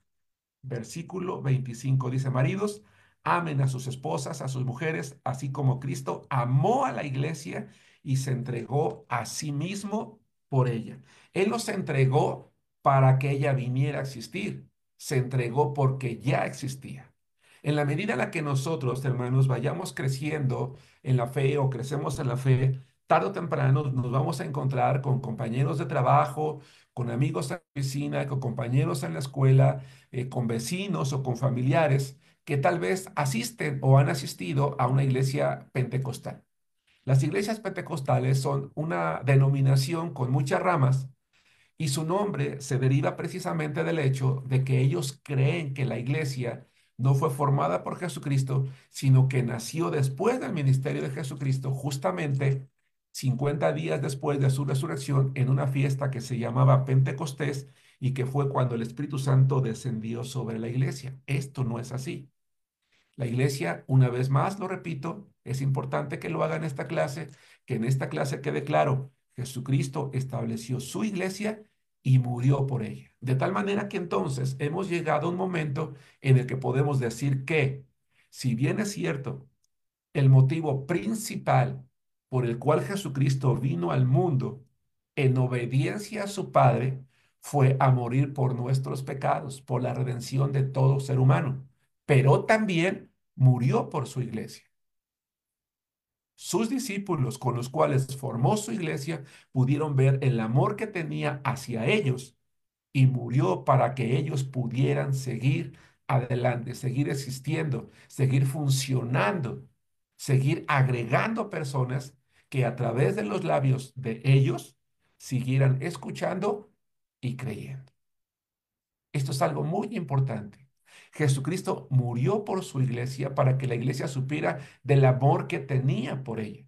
A: versículo 25 dice: maridos, amen a sus esposas, a sus mujeres, así como Cristo amó a la iglesia y se entregó a sí mismo por ella. Él no se entregó para que ella viniera a existir, se entregó porque ya existía. En la medida en la que nosotros, hermanos, vayamos creciendo en la fe o crecemos en la fe, tarde o temprano nos vamos a encontrar con compañeros de trabajo, con amigos en la oficina, con compañeros en la escuela, con vecinos o con familiares que tal vez asisten o han asistido a una iglesia pentecostal. Las iglesias pentecostales son una denominación con muchas ramas y su nombre se deriva precisamente del hecho de que ellos creen que la iglesia no fue formada por Jesucristo, sino que nació después del ministerio de Jesucristo, justamente 50 días después de su resurrección, en una fiesta que se llamaba Pentecostés y que fue cuando el Espíritu Santo descendió sobre la iglesia. Esto no es así. La iglesia, una vez más, lo repito, es importante que lo haga en esta clase, que en esta clase quede claro, Jesucristo estableció su iglesia y murió por ella. De tal manera que entonces hemos llegado a un momento en el que podemos decir que, si bien es cierto, el motivo principal por el cual Jesucristo vino al mundo en obediencia a su Padre fue a morir por nuestros pecados, por la redención de todo ser humano, pero también murió por su iglesia. Sus discípulos con los cuales formó su iglesia pudieron ver el amor que tenía hacia ellos y murió para que ellos pudieran seguir adelante, seguir existiendo, seguir funcionando, seguir agregando personas que a través de los labios de ellos siguieran escuchando y creyendo. Esto es algo muy importante. Jesucristo murió por su iglesia para que la iglesia supiera del amor que tenía por ella.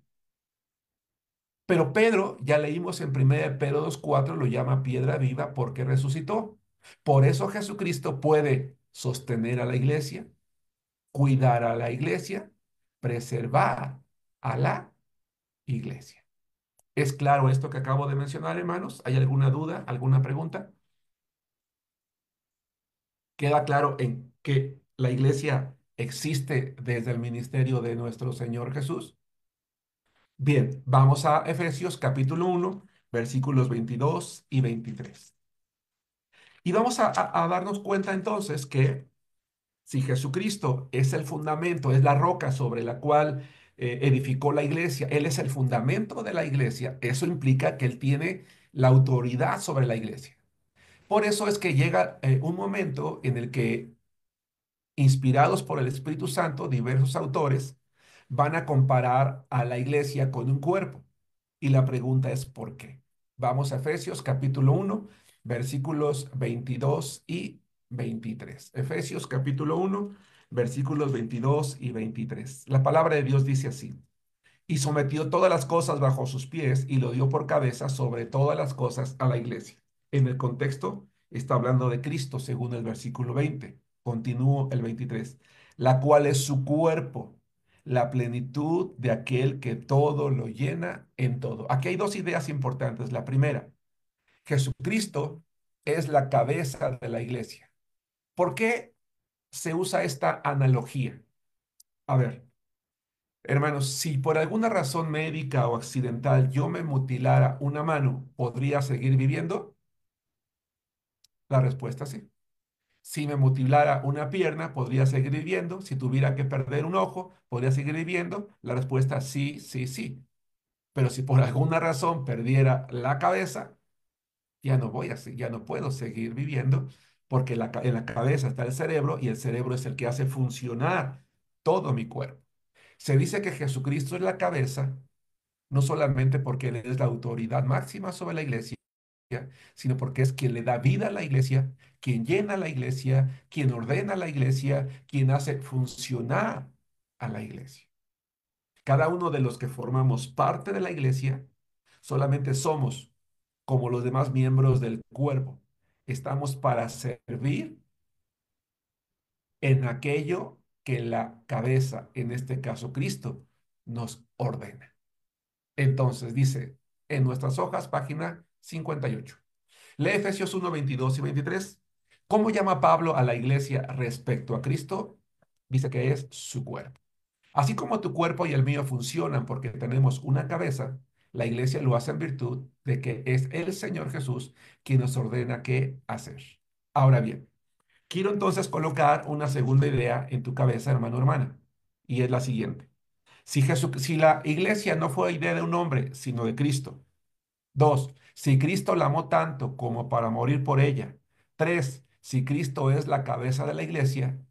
A: Pero Pedro, ya leímos en 1 Pedro 2:4, lo llama piedra viva porque resucitó. Por eso Jesucristo puede sostener a la iglesia, cuidar a la iglesia, preservar a la iglesia. ¿Es claro esto que acabo de mencionar, hermanos? ¿Hay alguna duda, alguna pregunta? ¿Queda claro en que la iglesia existe desde el ministerio de nuestro Señor Jesús? Bien, vamos a Efesios capítulo 1, versículos 22 y 23. Y vamos a darnos cuenta entonces que si Jesucristo es el fundamento, es la roca sobre la cual edificó la iglesia, Él es el fundamento de la iglesia, eso implica que Él tiene la autoridad sobre la iglesia. Por eso es que llega un momento en el que inspirados por el Espíritu Santo, diversos autores van a comparar a la iglesia con un cuerpo. Y la pregunta es ¿por qué? Vamos a Efesios capítulo 1, versículos 22 y 23. Efesios capítulo 1, versículos 22 y 23. La palabra de Dios dice así: y sometió todas las cosas bajo sus pies y lo dio por cabeza sobre todas las cosas a la iglesia. En el contexto está hablando de Cristo, según el versículo 20. Continúo el 23. La cual es su cuerpo, la plenitud de aquel que todo lo llena en todo. Aquí hay dos ideas importantes. La primera, Jesucristo es la cabeza de la iglesia. ¿Por qué se usa esta analogía? A ver, hermanos, si por alguna razón médica o accidental yo me mutilara una mano, ¿podría seguir viviendo? La respuesta sí. Si me mutilara una pierna, ¿podría seguir viviendo? Si tuviera que perder un ojo, ¿podría seguir viviendo? La respuesta sí, sí, sí. Pero si por alguna razón perdiera la cabeza, ya no puedo seguir viviendo porque en la cabeza está el cerebro y el cerebro es el que hace funcionar todo mi cuerpo. Se dice que Jesucristo es la cabeza no solamente porque Él es la autoridad máxima sobre la iglesia, sino porque es quien le da vida a la iglesia, quien llena la iglesia, quien ordena la iglesia, quien hace funcionar a la iglesia. Cada uno de los que formamos parte de la iglesia solamente somos como los demás miembros del cuerpo. Estamos para servir en aquello que la cabeza, en este caso Cristo, nos ordena. Entonces dice en nuestras hojas, página 58. Lee Efesios 1, 22 y 23. ¿Cómo llama Pablo a la iglesia respecto a Cristo? Dice que es su cuerpo. Así como tu cuerpo y el mío funcionan porque tenemos una cabeza, la iglesia lo hace en virtud de que es el Señor Jesús quien nos ordena qué hacer. Ahora bien, quiero entonces colocar una segunda idea en tu cabeza, hermano o hermana, y es la siguiente. Si la iglesia no fue idea de un hombre, sino de Cristo. Dos, si Cristo la amó tanto como para morir por ella. Tres, si Cristo es la cabeza de la iglesia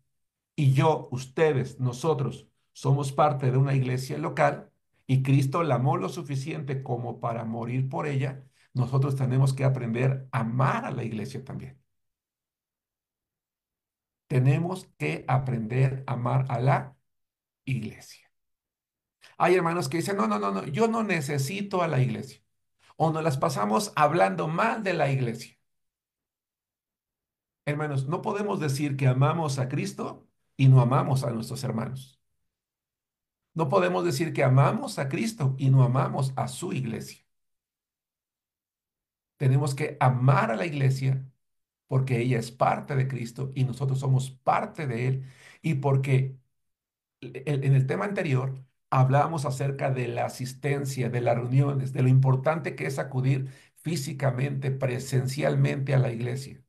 A: y yo, ustedes, nosotros somos parte de una iglesia local y Cristo la amó lo suficiente como para morir por ella, nosotros tenemos que aprender a amar a la iglesia también. Tenemos que aprender a amar a la iglesia. Hay hermanos que dicen, no, no, no, no, yo no necesito a la iglesia. O nos las pasamos hablando mal de la iglesia. Hermanos, no podemos decir que amamos a Cristo y no amamos a nuestros hermanos. No podemos decir que amamos a Cristo y no amamos a su iglesia. Tenemos que amar a la iglesia porque ella es parte de Cristo y nosotros somos parte de Él y porque en el tema anterior hablábamos acerca de la asistencia, de las reuniones, de lo importante que es acudir físicamente, presencialmente a la iglesia.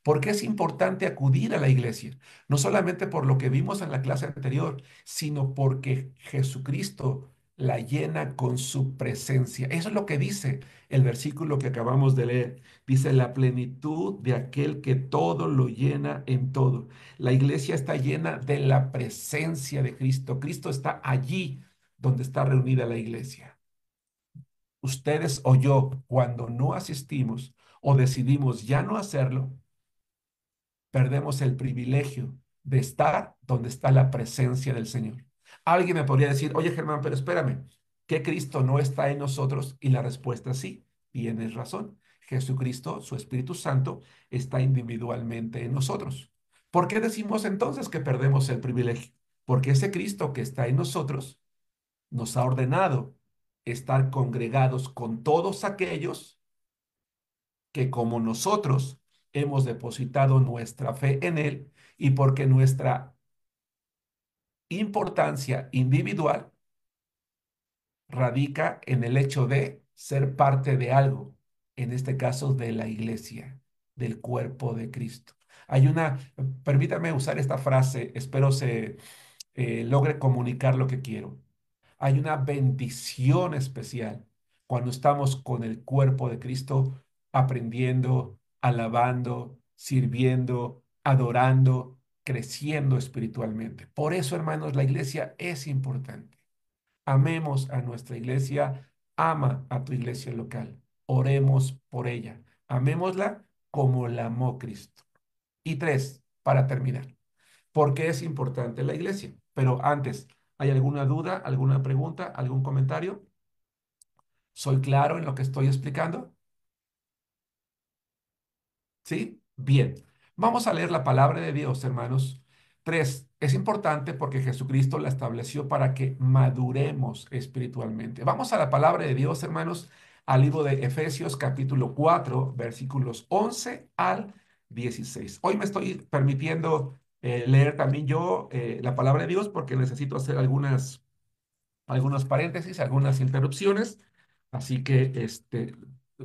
A: ¿Por qué es importante acudir a la iglesia? No solamente por lo que vimos en la clase anterior, sino porque Jesucristo la llena con su presencia. Eso es lo que dice el versículo que acabamos de leer. Dice la plenitud de aquel que todo lo llena en todo. La iglesia está llena de la presencia de Cristo. Cristo está allí donde está reunida la iglesia. Ustedes o yo, cuando no asistimos o decidimos ya no hacerlo, perdemos el privilegio de estar donde está la presencia del Señor. Alguien me podría decir, oye Germán, pero espérame, ¿que Cristo no está en nosotros? Y la respuesta es sí, tienes razón. Jesucristo, su Espíritu Santo, está individualmente en nosotros. ¿Por qué decimos entonces que perdemos el privilegio? Porque ese Cristo que está en nosotros nos ha ordenado estar congregados con todos aquellos que como nosotros hemos depositado nuestra fe en Él y porque nuestra importancia individual radica en el hecho de ser parte de algo, en este caso de la iglesia, del cuerpo de Cristo. Permítame usar esta frase, espero se logre comunicar lo que quiero. Hay una bendición especial cuando estamos con el cuerpo de Cristo aprendiendo, alabando, sirviendo, adorando, creciendo espiritualmente. Por eso, hermanos, la iglesia es importante. Amemos a nuestra iglesia, ama a tu iglesia local. Oremos por ella. Amémosla como la amó Cristo. Y tres, para terminar, ¿por qué es importante la iglesia? Pero antes, ¿hay alguna duda, alguna pregunta, algún comentario? ¿Soy claro en lo que estoy explicando? ¿Sí? Bien. Vamos a leer la palabra de Dios, hermanos. Tres, es importante porque Jesucristo la estableció para que maduremos espiritualmente. Vamos a la palabra de Dios, hermanos, al libro de Efesios capítulo 4, versículos 11 al 16. Hoy me estoy permitiendo leer también yo la palabra de Dios porque necesito hacer algunos paréntesis, algunas interrupciones. Así que,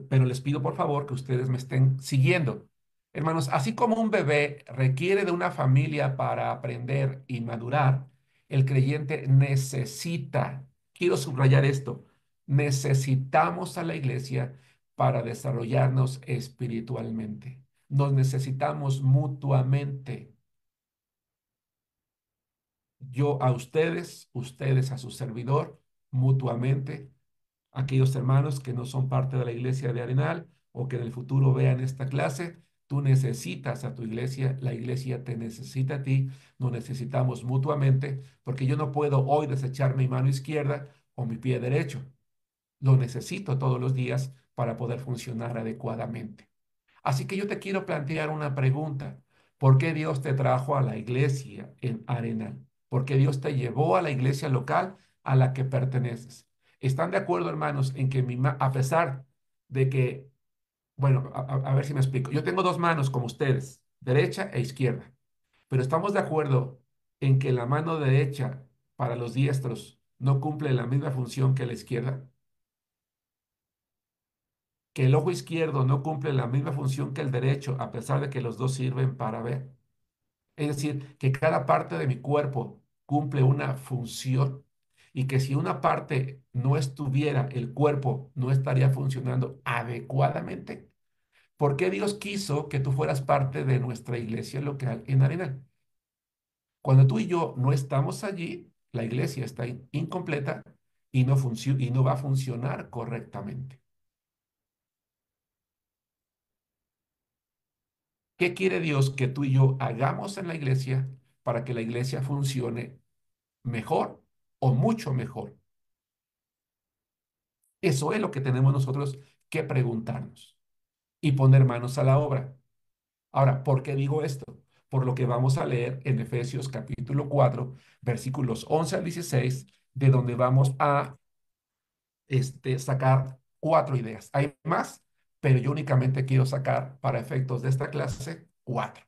A: pero les pido por favor que ustedes me estén siguiendo. Hermanos, así como un bebé requiere de una familia para aprender y madurar, el creyente necesita, quiero subrayar esto, necesitamos a la iglesia para desarrollarnos espiritualmente. Nos necesitamos mutuamente. Yo a ustedes, ustedes a su servidor, mutuamente, aquellos hermanos que no son parte de la iglesia de Arenal o que en el futuro vean esta clase, tú necesitas a tu iglesia, la iglesia te necesita a ti, nos necesitamos mutuamente, porque yo no puedo hoy desechar mi mano izquierda o mi pie derecho. Lo necesito todos los días para poder funcionar adecuadamente. Así que yo te quiero plantear una pregunta. ¿Por qué Dios te trajo a la iglesia en Arenal? ¿Por qué Dios te llevó a la iglesia local a la que perteneces? ¿Están de acuerdo, hermanos, en que a pesar de que, bueno, a ver si me explico, yo tengo dos manos como ustedes, derecha e izquierda, pero estamos de acuerdo en que la mano derecha para los diestros no cumple la misma función que la izquierda? Que el ojo izquierdo no cumple la misma función que el derecho, a pesar de que los dos sirven para ver. Es decir, que cada parte de mi cuerpo cumple una función y que si una parte no estuviera, el cuerpo no estaría funcionando adecuadamente. ¿Por qué Dios quiso que tú fueras parte de nuestra iglesia local en Arenal? Cuando tú y yo no estamos allí, la iglesia está incompleta y y no va a funcionar correctamente. ¿Qué quiere Dios que tú y yo hagamos en la iglesia para que la iglesia funcione mejor o mucho mejor? Eso es lo que tenemos nosotros que preguntarnos y poner manos a la obra. Ahora, ¿por qué digo esto? Por lo que vamos a leer en Efesios capítulo 4, versículos 11 al 16, de donde vamos a sacar cuatro ideas. Hay más, pero yo únicamente quiero sacar para efectos de esta clase cuatro.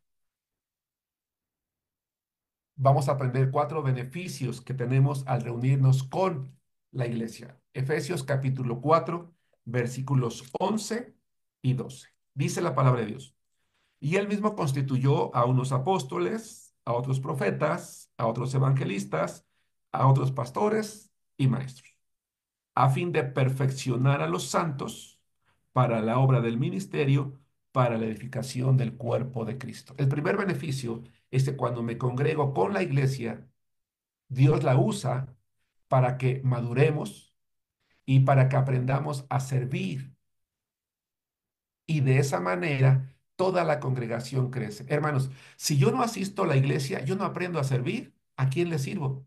A: Vamos a aprender cuatro beneficios que tenemos al reunirnos con la iglesia. Efesios capítulo 4, versículos 11 y 12. Dice la palabra de Dios. Y él mismo constituyó a unos apóstoles, a otros profetas, a otros evangelistas, a otros pastores y maestros, a fin de perfeccionar a los santos para la obra del ministerio, para la edificación del cuerpo de Cristo. El primer beneficio es que cuando me congrego con la iglesia, Dios la usa para que maduremos y para que aprendamos a servir. Y de esa manera toda la congregación crece. Hermanos, si yo no asisto a la iglesia, yo no aprendo a servir. ¿A quién le sirvo?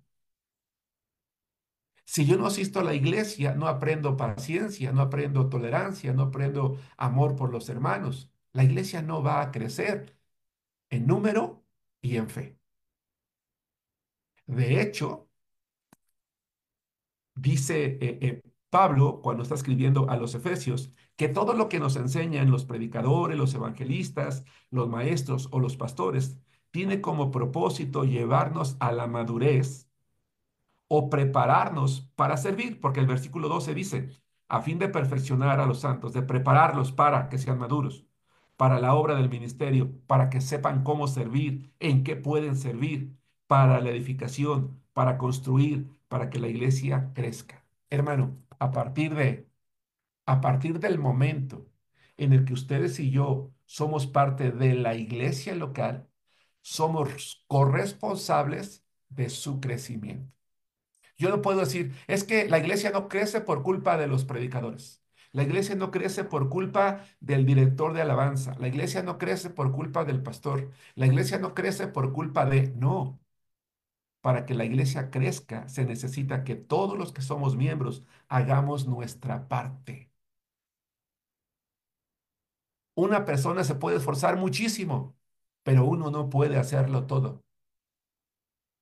A: Si yo no asisto a la iglesia, no aprendo paciencia, no aprendo tolerancia, no aprendo amor por los hermanos. La iglesia no va a crecer en número y en fe. De hecho, dice Pablo cuando está escribiendo a los Efesios, que todo lo que nos enseñan los predicadores, los evangelistas, los maestros o los pastores, tiene como propósito llevarnos a la madurez o prepararnos para servir, porque el versículo 12 dice, a fin de perfeccionar a los santos, de prepararlos para que sean maduros, para la obra del ministerio, para que sepan cómo servir, en qué pueden servir, para la edificación, para construir, para que la iglesia crezca. Hermano, a partir del momento en el que ustedes y yo somos parte de la iglesia local, somos corresponsables de su crecimiento. Yo no puedo decir, es que la iglesia no crece por culpa de los predicadores. La iglesia no crece por culpa del director de alabanza. La iglesia no crece por culpa del pastor. La iglesia no crece por culpa de... No. Para que la iglesia crezca, se necesita que todos los que somos miembros hagamos nuestra parte. Una persona se puede esforzar muchísimo, pero uno no puede hacerlo todo.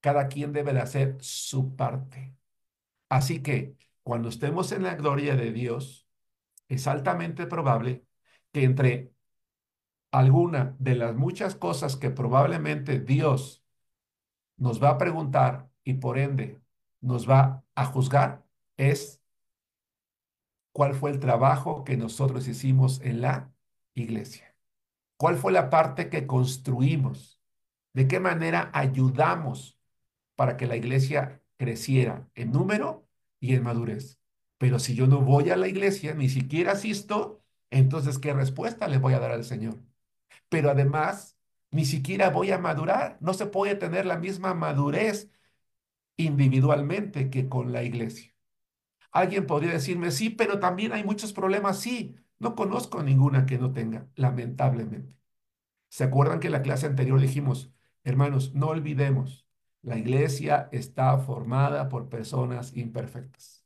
A: Cada quien debe de hacer su parte. Así que cuando estemos en la gloria de Dios, es altamente probable que entre alguna de las muchas cosas que probablemente Dios nos va a preguntar y por ende nos va a juzgar, es cuál fue el trabajo que nosotros hicimos en la iglesia. ¿Cuál fue la parte que construimos? ¿De qué manera ayudamos para que la iglesia creciera en número y en madurez? Pero si yo no voy a la iglesia, ni siquiera asisto, entonces, ¿qué respuesta le voy a dar al Señor? Pero además, ni siquiera voy a madurar. No se puede tener la misma madurez individualmente que con la iglesia. Alguien podría decirme, sí, pero también hay muchos problemas. Sí, no conozco ninguna que no tenga, lamentablemente. ¿Se acuerdan que en la clase anterior dijimos, hermanos, no olvidemos, la iglesia está formada por personas imperfectas?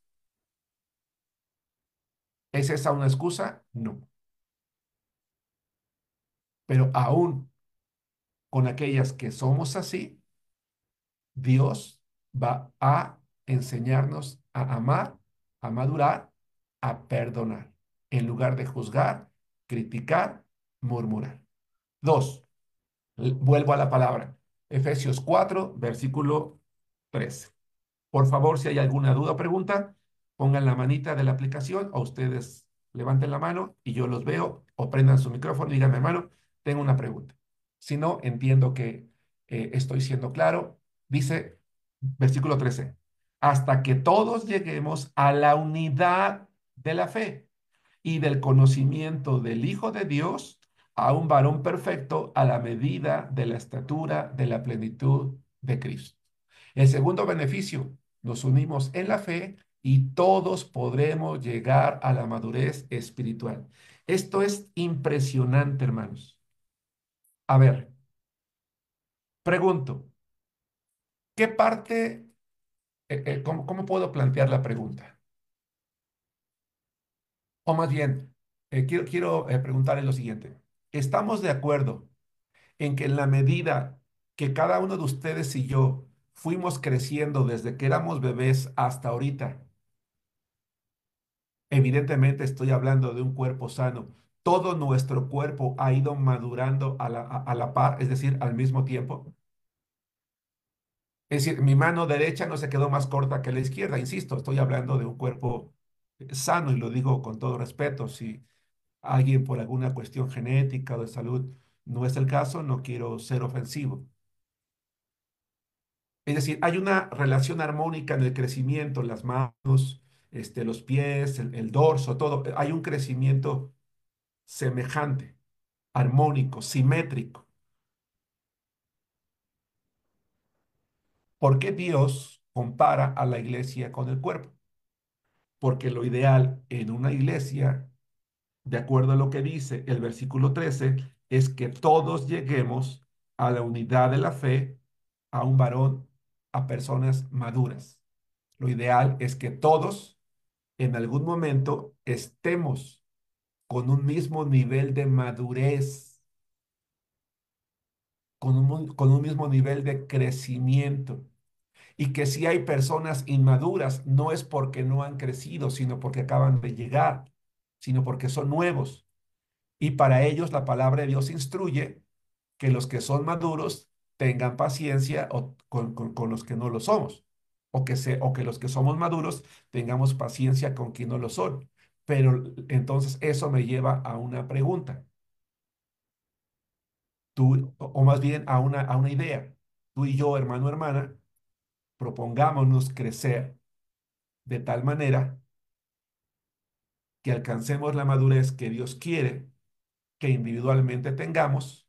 A: ¿Es esa una excusa? No. Pero aún con aquellas que somos así, Dios va a enseñarnos a amar, a madurar, a perdonar, en lugar de juzgar, criticar, murmurar. Dos, vuelvo a la palabra. Efesios 4, versículo 13. Por favor, si hay alguna duda o pregunta, pongan la manita de la aplicación o ustedes levanten la mano y yo los veo o prendan su micrófono y díganme, hermano, tengo una pregunta. Si no, entiendo que estoy siendo claro. Dice, versículo 13, hasta que todos lleguemos a la unidad de la fe y del conocimiento del Hijo de Dios, a un varón perfecto a la medida de la estatura de la plenitud de Cristo. El segundo beneficio, nos unimos en la fe y todos podremos llegar a la madurez espiritual. Esto es impresionante, hermanos. A ver, pregunto, ¿qué parte, cómo puedo plantear la pregunta? O más bien, quiero preguntarle lo siguiente. ¿Estamos de acuerdo en que en la medida que cada uno de ustedes y yo fuimos creciendo desde que éramos bebés hasta ahorita, evidentemente estoy hablando de un cuerpo sano, todo nuestro cuerpo ha ido madurando a la par, es decir, al mismo tiempo? Es decir, mi mano derecha no se quedó más corta que la izquierda, insisto, estoy hablando de un cuerpo sano y lo digo con todo respeto. Si alguien por alguna cuestión genética o de salud no es el caso, no quiero ser ofensivo. Es decir, hay una relación armónica en el crecimiento, las manos, los pies, el dorso, todo. Hay un crecimiento semejante, armónico, simétrico. ¿Por qué Dios compara a la iglesia con el cuerpo? Porque lo ideal en una iglesia, de acuerdo a lo que dice el versículo 13, es que todos lleguemos a la unidad de la fe, a un varón, a personas maduras. Lo ideal es que todos en algún momento estemos con un mismo nivel de madurez, con un mismo nivel de crecimiento. Y que si hay personas inmaduras, no es porque no han crecido, sino porque acaban de llegar, sino porque son nuevos. Y para ellos la palabra de Dios instruye que los que son maduros tengan paciencia con los que no lo somos, o que los que somos maduros tengamos paciencia con quien no lo son. Pero entonces eso me lleva a una pregunta, o más bien a una idea. Tú y yo, hermano, hermana, propongámonos crecer de tal manera que alcancemos la madurez que Dios quiere que individualmente tengamos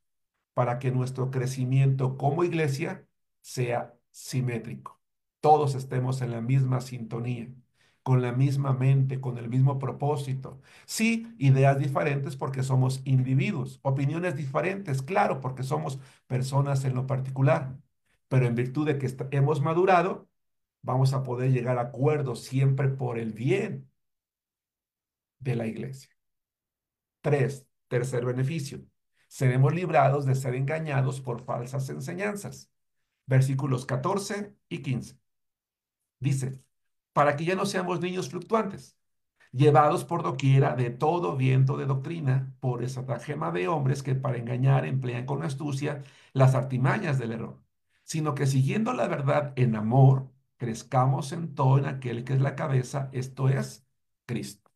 A: para que nuestro crecimiento como iglesia sea simétrico. Todos estemos en la misma sintonía, con la misma mente, con el mismo propósito. Sí, ideas diferentes porque somos individuos, opiniones diferentes, claro, porque somos personas en lo particular, pero en virtud de que hemos madurado, vamos a poder llegar a acuerdos siempre por el bien de la iglesia. Tercer beneficio. Seremos librados de ser engañados por falsas enseñanzas. Versículos 14 y 15. Dice, para que ya no seamos niños fluctuantes, llevados por doquiera de todo viento de doctrina, por estratagema de hombres que para engañar emplean con astucia las artimañas del error, sino que siguiendo la verdad en amor, crezcamos en todo en aquel que es la cabeza, esto es Cristo.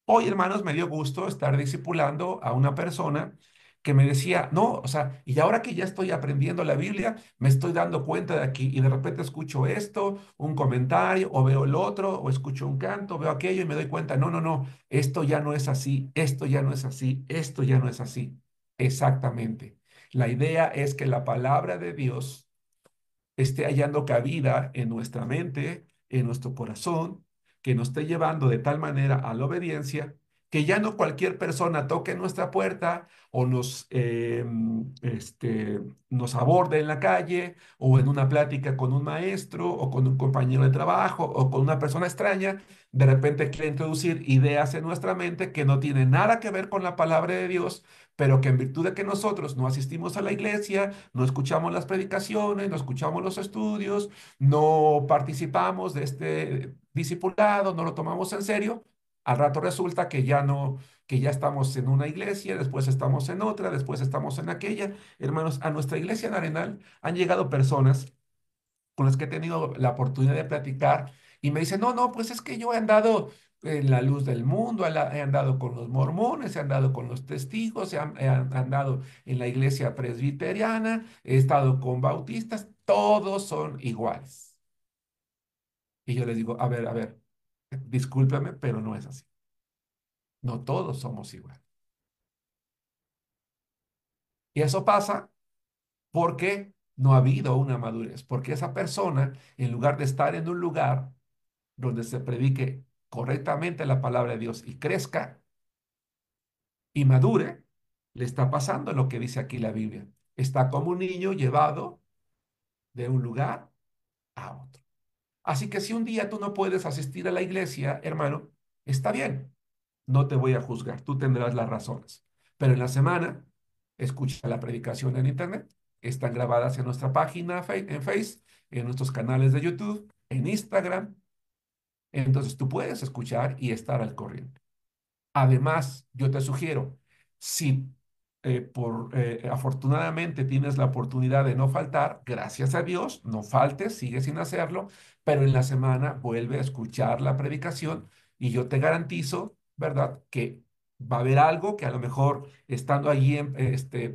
A: Hoy, hermanos, me dio gusto estar discipulando a una persona que me decía, no, o sea, y ahora que ya estoy aprendiendo la Biblia, me estoy dando cuenta de aquí y de repente escucho esto, un comentario, o veo el otro, o escucho un canto, veo aquello y me doy cuenta, no, no, no, esto ya no es así, esto ya no es así, esto ya no es así. Exactamente. La idea es que la palabra de Dios esté hallando cabida en nuestra mente, en nuestro corazón, que nos esté llevando de tal manera a la obediencia, que ya no cualquier persona toque nuestra puerta o nos aborde en la calle o en una plática con un maestro o con un compañero de trabajo o con una persona extraña, de repente quiere introducir ideas en nuestra mente que no tienen nada que ver con la palabra de Dios, pero que en virtud de que nosotros no asistimos a la iglesia, no escuchamos las predicaciones, no escuchamos los estudios, no participamos de este discipulado, no lo tomamos en serio, al rato resulta que ya no, que ya estamos en una iglesia, después estamos en otra, después estamos en aquella. Hermanos, a nuestra iglesia en Arenal han llegado personas con las que he tenido la oportunidad de platicar y me dicen, no, no, pues es que yo he andado en la luz del mundo, he andado con los mormones, he andado con los testigos, andado en la iglesia presbiteriana, he estado con bautistas, todos son iguales. Y yo les digo, a ver, discúlpeme, pero no es así. No todos somos iguales. Y eso pasa porque no ha habido una madurez, porque esa persona, en lugar de estar en un lugar donde se predique correctamente la palabra de Dios y crezca y madure, le está pasando lo que dice aquí la Biblia. Está como un niño llevado de un lugar a otro. Así que si un día tú no puedes asistir a la iglesia, hermano, está bien. No te voy a juzgar, tú tendrás las razones. Pero en la semana, escucha la predicación en internet. Están grabadas en nuestra página en Face, en nuestros canales de YouTube, en Instagram. Entonces tú puedes escuchar y estar al corriente. Además, yo te sugiero, si afortunadamente tienes la oportunidad de no faltar, gracias a Dios, no faltes, sigue sin hacerlo, pero en la semana vuelve a escuchar la predicación y yo te garantizo, ¿verdad?, que va a haber algo que a lo mejor estando allí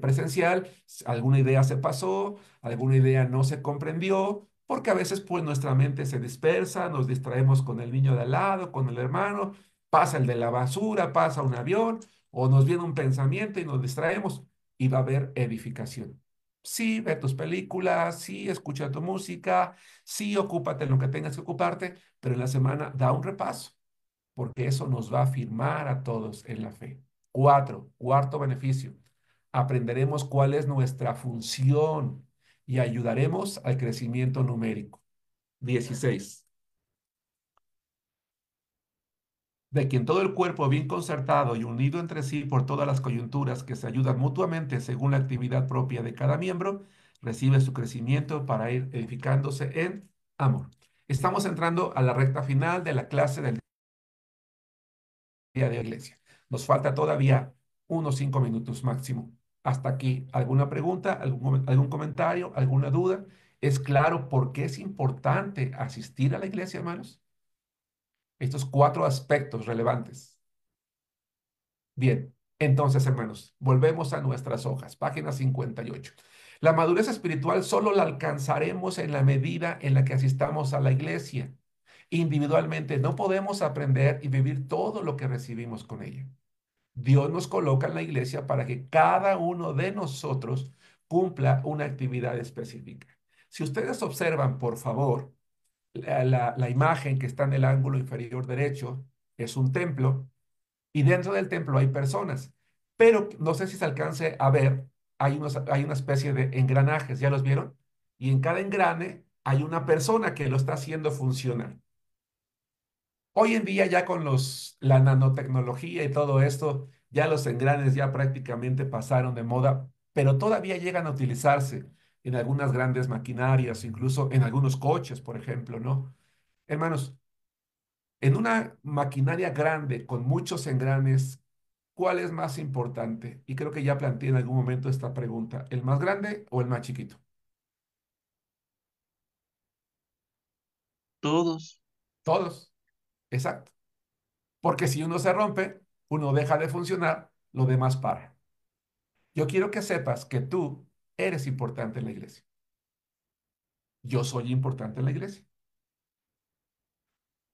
A: presencial, alguna idea se pasó, alguna idea no se comprendió, porque a veces pues nuestra mente se dispersa, nos distraemos con el niño de al lado, con el hermano, pasa el de la basura, pasa un avión, o nos viene un pensamiento y nos distraemos y va a haber edificación. Sí, ve tus películas, sí, escucha tu música, sí, ocúpate en lo que tengas que ocuparte, pero en la semana da un repaso, porque eso nos va a afirmar a todos en la fe. Cuarto beneficio, aprenderemos cuál es nuestra función y ayudaremos al crecimiento numérico. 16. De quien todo el cuerpo bien concertado y unido entre sí por todas las coyunturas que se ayudan mutuamente según la actividad propia de cada miembro, recibe su crecimiento para ir edificándose en amor. Estamos entrando a la recta final de la clase del día de iglesia. Nos falta todavía unos 5 minutos máximo. Hasta aquí, ¿alguna pregunta, algún comentario, alguna duda? ¿Es claro por qué es importante asistir a la iglesia, hermanos? Estos 4 aspectos relevantes. Bien, entonces, hermanos, volvemos a nuestras hojas, página 58. La madurez espiritual solo la alcanzaremos en la medida en la que asistamos a la iglesia. Individualmente no podemos aprender y vivir todo lo que recibimos con ella. Dios nos coloca en la iglesia para que cada uno de nosotros cumpla una actividad específica. Si ustedes observan, por favor, la imagen que está en el ángulo inferior derecho, es un templo y dentro del templo hay personas, pero no sé si se alcance a ver, hay una especie de engranajes, ¿ya los vieron? Y en cada engrane hay una persona que lo está haciendo funcionar. Hoy en día ya con la nanotecnología y todo esto, ya los engranes ya prácticamente pasaron de moda, pero todavía llegan a utilizarse en algunas grandes maquinarias, incluso en algunos coches, por ejemplo, ¿no? Hermanos, en una maquinaria grande con muchos engranes, ¿cuál es más importante? Y creo que ya planteé en algún momento esta pregunta, ¿el más grande o el más chiquito?
H: Todos.
A: Todos, exacto. Porque si uno se rompe, uno deja de funcionar, lo demás para. Yo quiero que sepas que tú eres importante en la iglesia. Yo soy importante en la iglesia.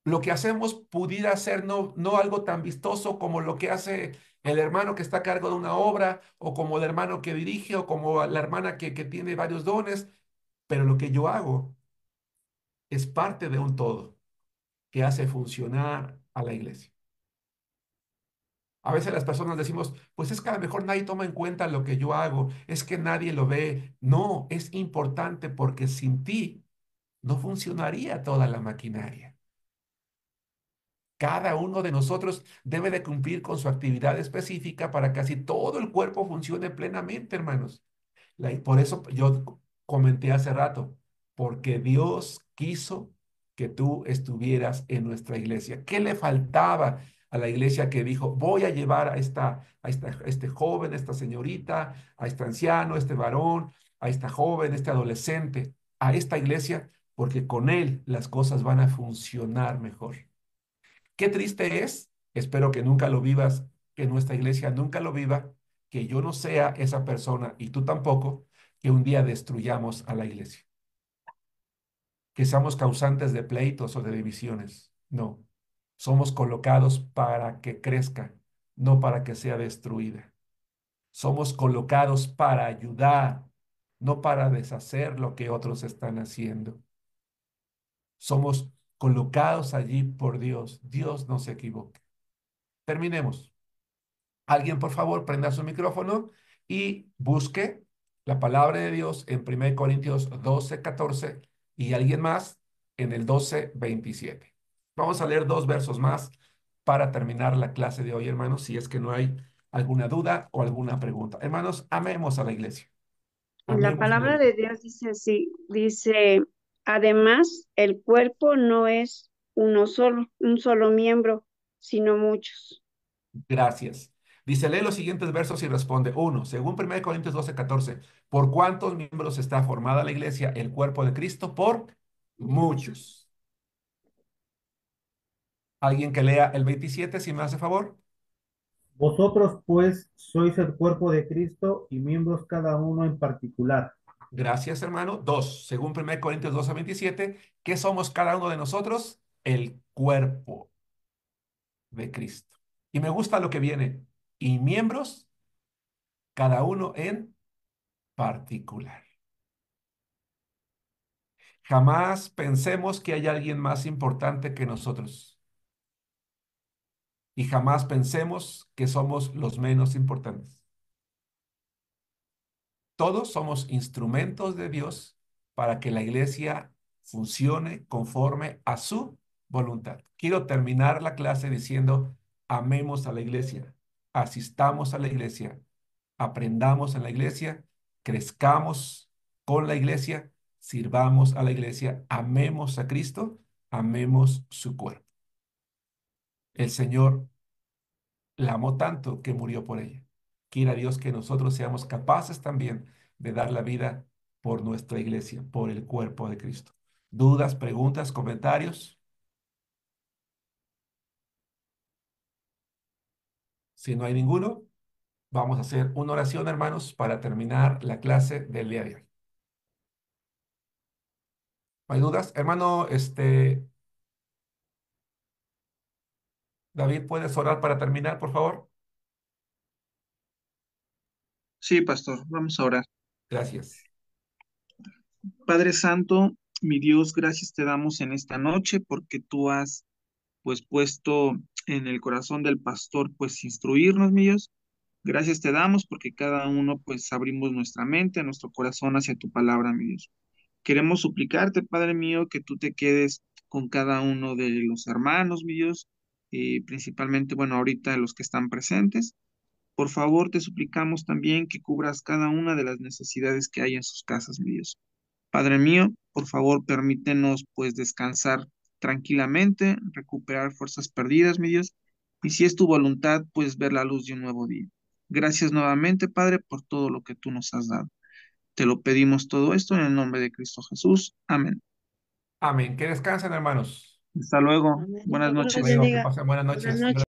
A: Lo que hacemos pudiera ser no algo tan vistoso como lo que hace el hermano que está a cargo de una obra, o como el hermano que dirige, o como la hermana que tiene varios dones, pero lo que yo hago es parte de un todo que hace funcionar a la iglesia. A veces las personas decimos, pues es que a lo mejor nadie toma en cuenta lo que yo hago, es que nadie lo ve. No, es importante porque sin ti no funcionaría toda la maquinaria. Cada uno de nosotros debe de cumplir con su actividad específica para que así todo el cuerpo funcione plenamente, hermanos. Por eso yo comenté hace rato, porque Dios quiso que tú estuvieras en nuestra iglesia. ¿Qué le faltaba a la iglesia que dijo, voy a llevar a este joven, a esta señorita, a este anciano, a este varón, a esta joven, a este adolescente, a esta iglesia, porque con él las cosas van a funcionar mejor? Qué triste es, espero que nunca lo vivas, que nuestra iglesia nunca lo viva, que yo no sea esa persona y tú tampoco, que un día destruyamos a la iglesia, que seamos causantes de pleitos o de divisiones. No, somos colocados para que crezca, no para que sea destruida. Somos colocados para ayudar, no para deshacer lo que otros están haciendo. Somos colocados allí por Dios. Dios no se equivoca. Terminemos. Alguien, por favor, prenda su micrófono y busque la palabra de Dios en 1 Corintios 12:14 y alguien más en el 12:27. Vamos a leer dos versos más para terminar la clase de hoy, hermanos, si es que no hay alguna duda o alguna pregunta. Hermanos, amemos a la iglesia.
C: La
A: Amemos a la
C: palabra
A: iglesia.
C: de Dios dice así, dice, además, el cuerpo no es uno solo, un solo miembro, sino muchos.
A: Gracias. Dice, lee los siguientes versos y responde. Uno, según 1 Corintios 12:14, ¿por cuántos miembros está formada la iglesia, el cuerpo de Cristo? Por muchos. Alguien que lea el 27, si me hace favor.
I: Vosotros, pues, sois el cuerpo de Cristo y miembros cada uno en particular.
A: Gracias, hermano. Dos, según 1 Corintios 12:27, ¿qué somos cada uno de nosotros? El cuerpo de Cristo. Y me gusta lo que viene. Y miembros, cada uno en particular. Jamás pensemos que hay alguien más importante que nosotros. Y jamás pensemos que somos los menos importantes. Todos somos instrumentos de Dios para que la iglesia funcione conforme a su voluntad. Quiero terminar la clase diciendo, amemos a la iglesia, asistamos a la iglesia, aprendamos en la iglesia, crezcamos con la iglesia, sirvamos a la iglesia, amemos a Cristo, amemos su cuerpo. El Señor la amó tanto que murió por ella. Quiera Dios que nosotros seamos capaces también de dar la vida por nuestra iglesia, por el cuerpo de Cristo. ¿Dudas, preguntas, comentarios? Si no hay ninguno, vamos a hacer una oración, hermanos, para terminar la clase del día de hoy. ¿No hay dudas? Hermano, David, ¿puedes orar para terminar, por favor?
H: Sí, pastor, vamos a orar.
A: Gracias.
H: Padre Santo, mi Dios, gracias te damos en esta noche porque tú has pues puesto en el corazón del pastor pues instruirnos, mi Dios. Gracias te damos porque cada uno pues abrimos nuestra mente, nuestro corazón hacia tu palabra, mi Dios. Queremos suplicarte, Padre mío, que tú te quedes con cada uno de los hermanos, mi Dios, principalmente, bueno, ahorita los que están presentes. Por favor, te suplicamos también que cubras cada una de las necesidades que hay en sus casas, mi Dios. Padre mío, por favor, permítenos pues descansar tranquilamente, recuperar fuerzas perdidas, mi Dios, y si es tu voluntad, pues ver la luz de un nuevo día. Gracias nuevamente, Padre, por todo lo que tú nos has dado. Te lo pedimos todo esto en el nombre de Cristo Jesús. Amén.
A: Amén. Que descansen, hermanos.
H: Hasta luego.
D: Amén.
H: Buenas
D: Dios los
H: noches.
A: Luego, que
D: bendiga.
A: pasen buenas
D: Buenas
A: noches.
D: noches.